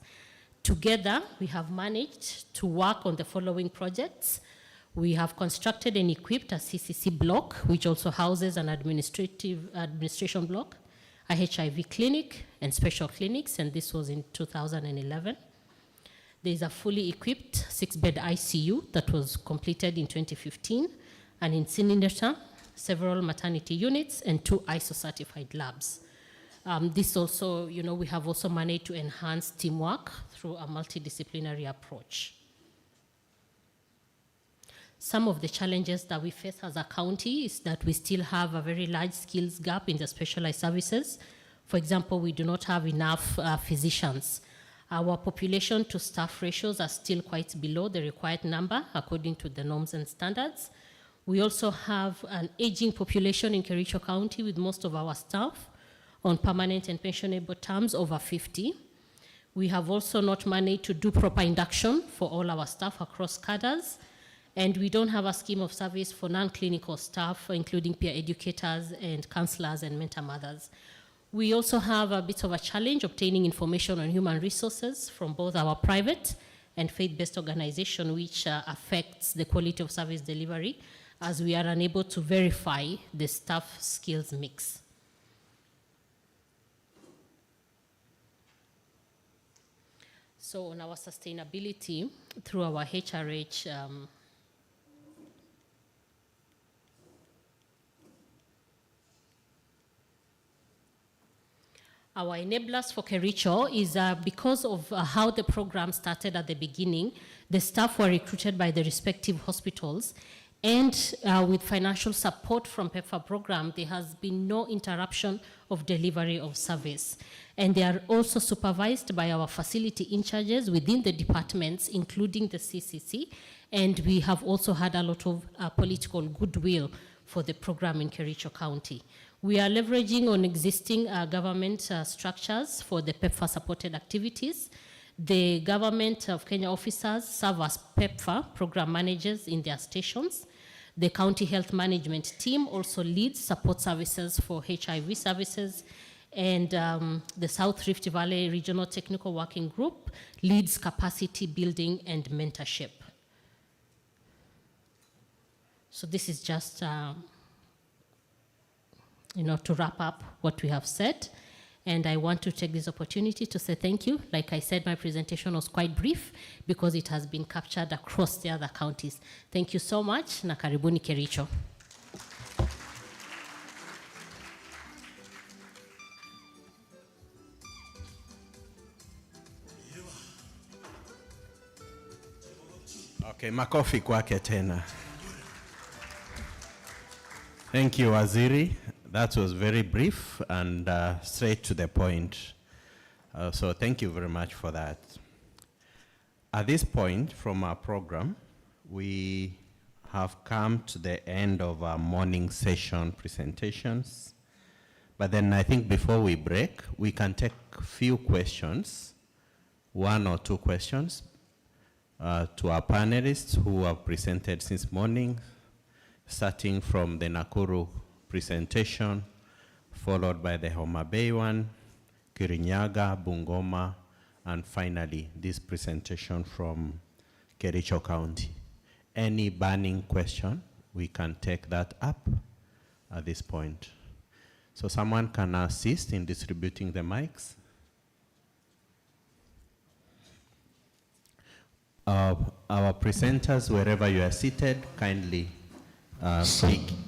Together, we have managed to work on the following projects. We have constructed and equipped a CCC block, which also houses an administration block, a HIV clinic, and special clinics, and this was in 2011. There is a fully equipped 6-bed ICU that was completed in 2015, an incinerator, several maternity units, and 2 ISO-certified labs. This also, we have also managed to enhance teamwork through a multidisciplinary approach. Some of the challenges that we face as a county is that we still have a very large skills gap in the specialized services. For example, we do not have enough physicians. Our population to staff ratios are still quite below the required number according to the norms and standards. We also have an aging population in Kericho County with most of our staff on permanent and pensionable terms over 50. We have also not managed to do proper induction for all our staff across cadres, and we don't have a scheme of service for non-clinical staff, including peer educators and counselors and mentor mothers. We also have a bit of a challenge obtaining information on human resources from both our private and faith-based organization, which affects the quality of service delivery, as we are unable to verify the staff skills mix. So on our sustainability, through our HRH, our enablers for Kericho is because of how the program started at the beginning, the staff were recruited by the respective hospitals, And with financial support from PEPFAR program, there has been no interruption of delivery of service. And they are also supervised by our facility in charges within the departments, including the CCC. And we have also had a lot of political goodwill for the program in Kericho County. We are leveraging on existing government structures for the PEPFAR supported activities. The government of Kenya officers serve as PEPFAR program managers in their stations. The county health management team also leads support services for HIV services, and the South Rift Valley Regional Technical Working Group leads capacity building and mentorship. So this is just, to wrap up what we have said. And I want to take this opportunity to say thank you. Like I said, my presentation was quite brief because it has been captured across the other counties. Thank you so much. Na karibuni Kericho. Okay, makofi kwake tena. Thank you, Waziri. That was very brief and straight to the point. So thank you very much for that. At this point from our program, we have come to the end of our morning session presentations. But then I think before we break, we can take a few questions, 1 or 2 questions, to our panelists who have presented since morning, starting from the Nakuru presentation, followed by the Homa Bay one, Kirinyaga, Bungoma, and finally this presentation from Kericho County. Any burning question, we can take that up at this point. So someone can assist in distributing the mics. Our presenters, wherever you are seated, kindly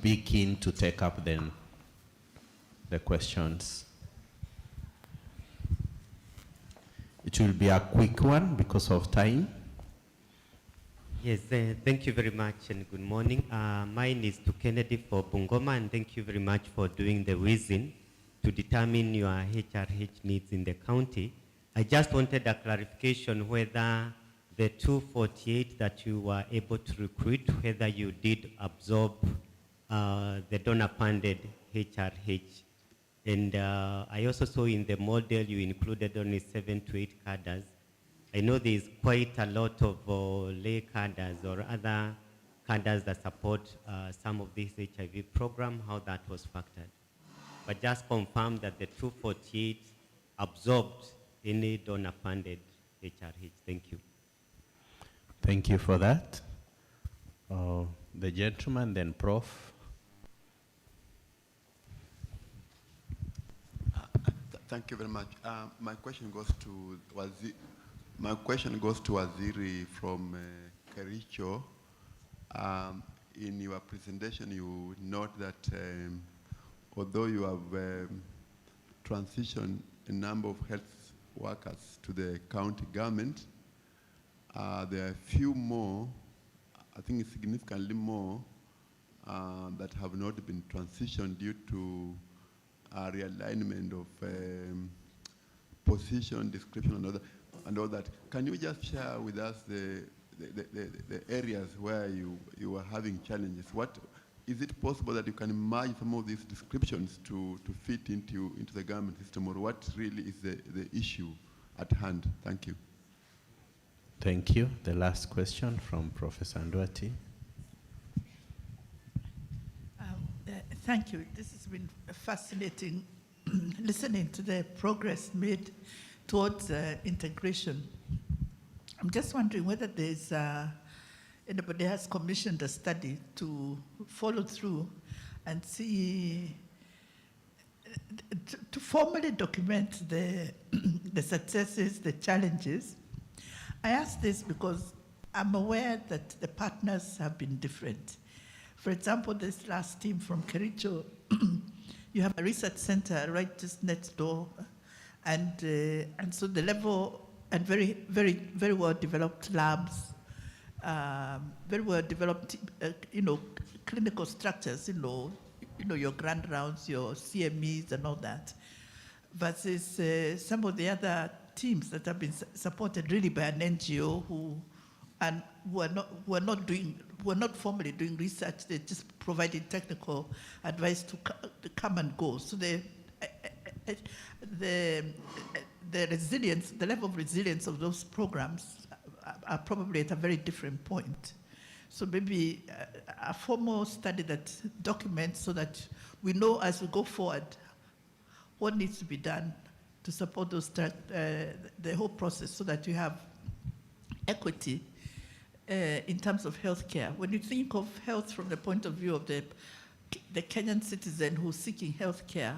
be keen to take up then the questions. It will be a quick one because of time. Yes, thank you very much and good morning. Mine is to Kennedy for Bungoma, and thank you very much for doing the reason to determine your HRH needs in the county. I just wanted a clarification whether the 248 that you were able to recruit, whether you did absorb the donor-funded HRH. And I also saw in the model you included only 7 to 8 cadres. I know there is quite a lot of lay cadres or other cadres that support some of this HIV program, how that was factored. But just confirm that the 248 absorbed any donor-funded HRH. Thank you. Thank you for that. The gentleman, then Prof. Thank you very much. My question goes to Waziri from Kericho. In your presentation, you note that although you have transitioned a number of health workers to the county government, there are a few more, I think significantly more, that have not been transitioned due to realignment of position, description, and all that. Can you just share with us the areas where you are having challenges? Is it possible that you can merge some of these descriptions to fit into the government system, or what really is the issue at hand? Thank you. Thank you. The last question from Professor Nduati. Thank you. This has been fascinating listening to the progress made towards integration. I'm just wondering whether there's anybody has commissioned a study to follow through and see, to formally document the successes, the challenges. I ask this because I'm aware that the partners have been different. For example, this last team from Kericho, you have a research center right just next door, and so the level and very, very, very well developed labs, very well developed, clinical structures, your grand rounds, your CMEs and all that, versus some of the other teams that have been supported really by an NGO who are not formally doing research. They're just providing technical advice to come and go. So the resilience, the level of resilience of those programs are probably at a very different point. So maybe a formal study that documents so that we know as we go forward what needs to be done to support those the whole process, so that you have equity in terms of healthcare. When you think of health from the point of view of the Kenyan citizen who's seeking healthcare,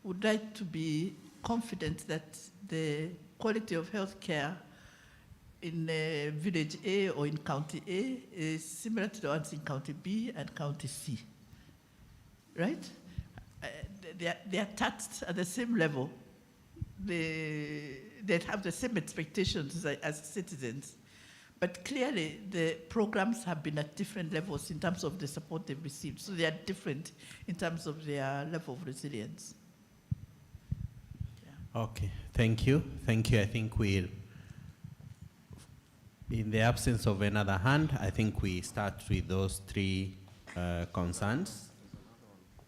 would like to be confident that the quality of healthcare in village A or in county A is similar to the ones in county B and county C, right? They are taxed at the same level. They have the same expectations as citizens. But clearly, the programs have been at different levels in terms of the support they've received. So they are different in terms of their level of resilience. Yeah. Okay, thank you. Thank you. I think we'll, in the absence of another hand, I think we start with those three concerns.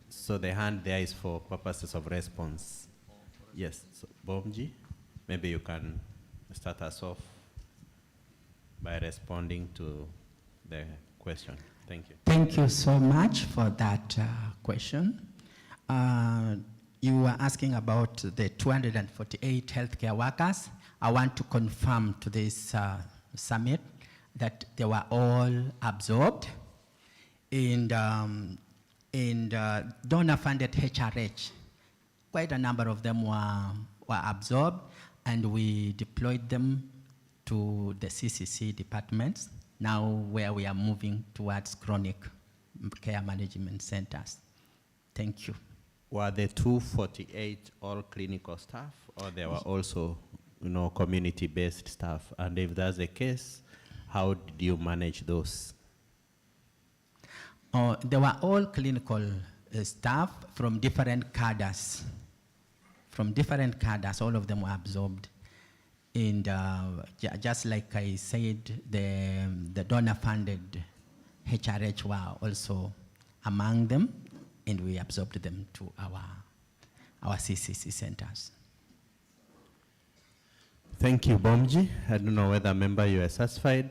So the hand there is for purposes of response. Yes, so Bomji, maybe you can start us off by responding to the question. Thank you. Thank you so much for that question. You were asking about the 248 healthcare workers. I want to confirm to this summit that they were all absorbed in donor-funded HRH. Quite a number of them were absorbed, and we deployed them to the CCC departments, now where we are moving towards chronic care management centers. Thank you. Were the 248 all clinical staff, or there were also, community-based staff? And if that's the case, how did you manage those? They were all clinical staff from different cadres. From different cadres, all of them were absorbed. And just like I said, the donor-funded HRH were also among them, and we absorbed them to our CCC centers. Thank you, Bomji. I don't know whether, member, you are satisfied.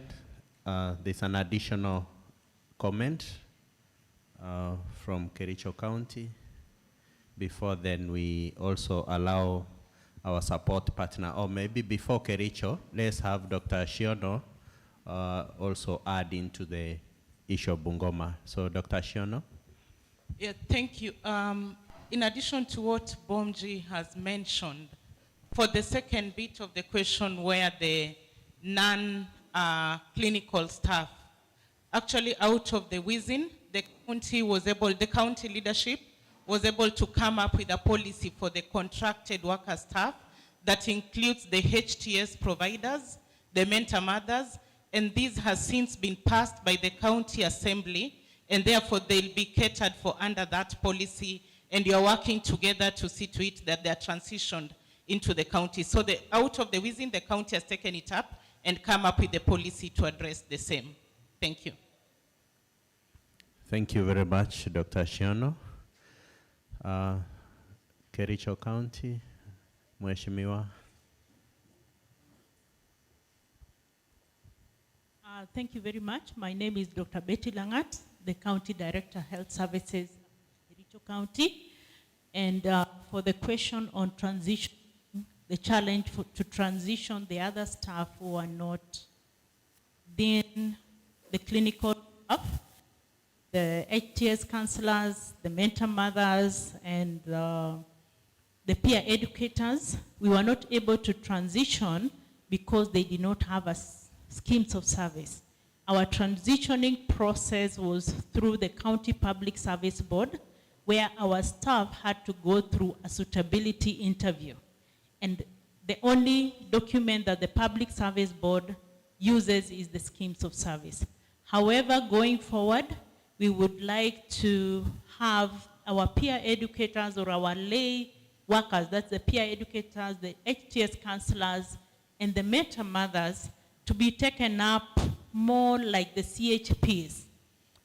There's an additional comment from Kericho County. Before then, we also allow our support partner, or maybe before Kericho, let's have Dr. Shiono also add into the issue of Bungoma. So, Dr. Shiono. Yeah, thank you. In addition to what Bomji has mentioned, for the second bit of the question where the non-clinical staff, actually out of the within, the county leadership was able to come up with a policy for the contracted worker staff that includes the HTS providers, the mentor mothers, and this has since been passed by the county assembly, and therefore they'll be catered for under that policy, and you're working together to see to it that they're transitioned into the county. So out of the within, the county has taken it up and come up with the policy to address the same. Thank you. Thank you very much, Dr. Shiono. Kericho County, Mheshimiwa. Thank you very much. My name is Dr. Betty Langat, the County Director, Health Services, Kericho County. And for the question on transition, the challenge to transition the other staff who are not in the clinical staff, the HTS counselors, the mentor mothers, and the peer educators, we were not able to transition because they did not have schemes of service. Our transitioning process was through the County Public Service Board, where our staff had to go through a suitability interview. And the only document that the Public Service Board uses is the schemes of service. However, going forward, we would like to have our peer educators or our lay workers, that's the peer educators, the HTS counselors, and the mentor mothers to be taken up more like the CHPs,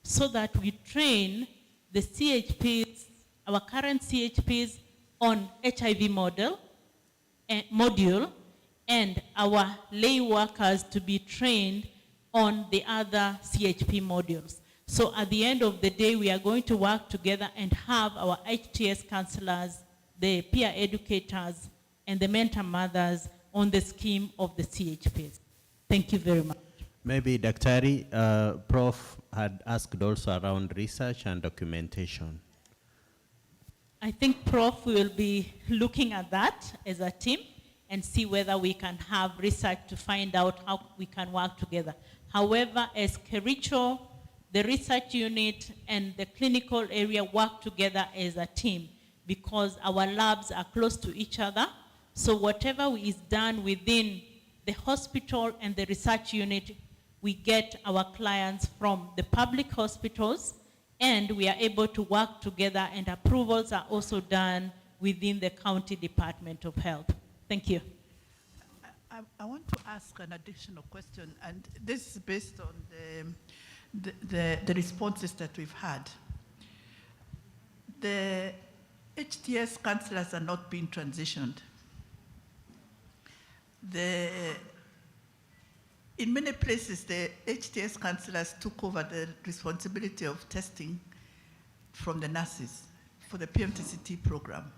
so that we train the CHPs, our current CHPs, on HIV module, and our lay workers to be trained on the other CHP modules. So at the end of the day, we are going to work together and have our HTS counselors, the peer educators, and the mentor mothers on the scheme of the CHPs. Thank you very much. Maybe Daktari, Prof had asked also around research and documentation. I think Prof will be looking at that as a team and see whether we can have research to find out how we can work together. However, as Kericho, the research unit and the clinical area work together as a team because our labs are close to each other. So whatever is done within the hospital and the research unit, we get our clients from the public hospitals, and we are able to work together, and approvals are also done within the County Department of Health. Thank you. I want to ask an additional question, and this is based on the responses that we've had. The HTS counselors are not being transitioned. In many places, the HTS counselors took over the responsibility of testing from the nurses for the PMTCT program.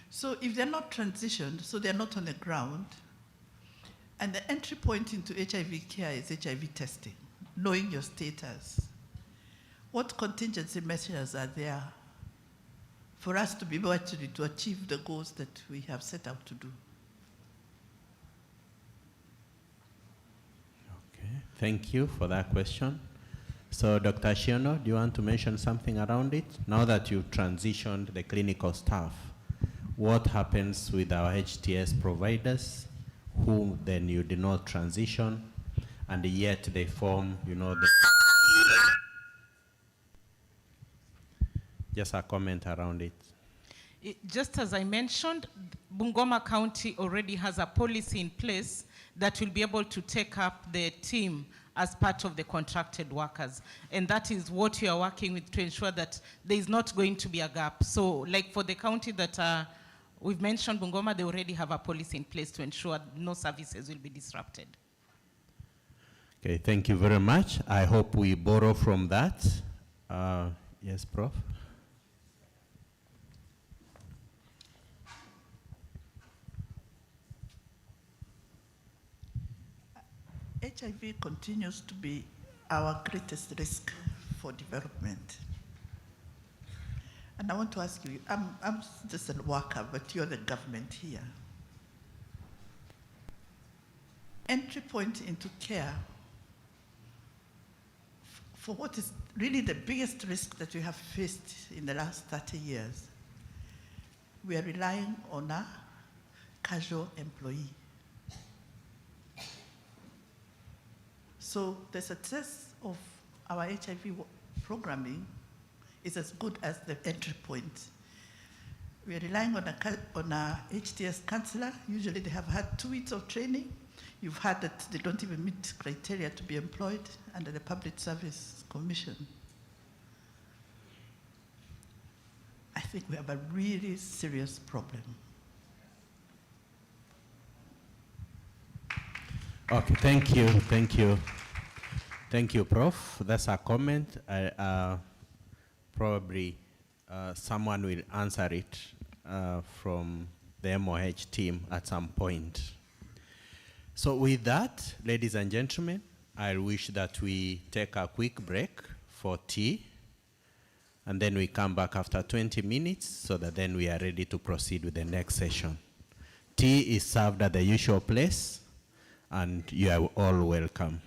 So if they're not transitioned, so they're not on the ground, and the entry point into HIV care is HIV testing, knowing your status, what contingency measures are there for us to be able actually to achieve the goals that we have set out to do? Okay, thank you for that question. So Dr. Shiono, do you want to mention something around it? Now that you've transitioned the clinical staff, what happens with our HTS providers whom then you did not transition and yet they form, just a comment around it. Just as I mentioned, Bungoma County already has a policy in place that will be able to take up the team as part of the contracted workers. And that is what we are working with to ensure that there is not going to be a gap. So like for the county that we've mentioned, Bungoma, they already have a policy in place to ensure no services will be disrupted. Okay, thank you very much. I hope we borrow from that. Yes, Prof. HIV continues to be our greatest risk for development. And I want to ask you, I'm just a worker, but you're the government here. Entry point into care for what is really the biggest risk that we have faced in the last 30 years, we are relying on a casual employee. So the success of our HIV programming is as good as the entry point. We are relying on a HTS counselor. Usually they have had 2 weeks of training. You've heard that they don't even meet criteria to be employed under the Public Service Commission. I think we have a really serious problem. Okay, thank you, thank you. Thank you, Prof. That's a comment. Probably someone will answer it from the MOH team at some point. So with that, ladies and gentlemen, I wish that we take a quick break for tea, and then we come back after 20 minutes so that then we are ready to proceed with the next session. Tea is served at the usual place, and you are all welcome.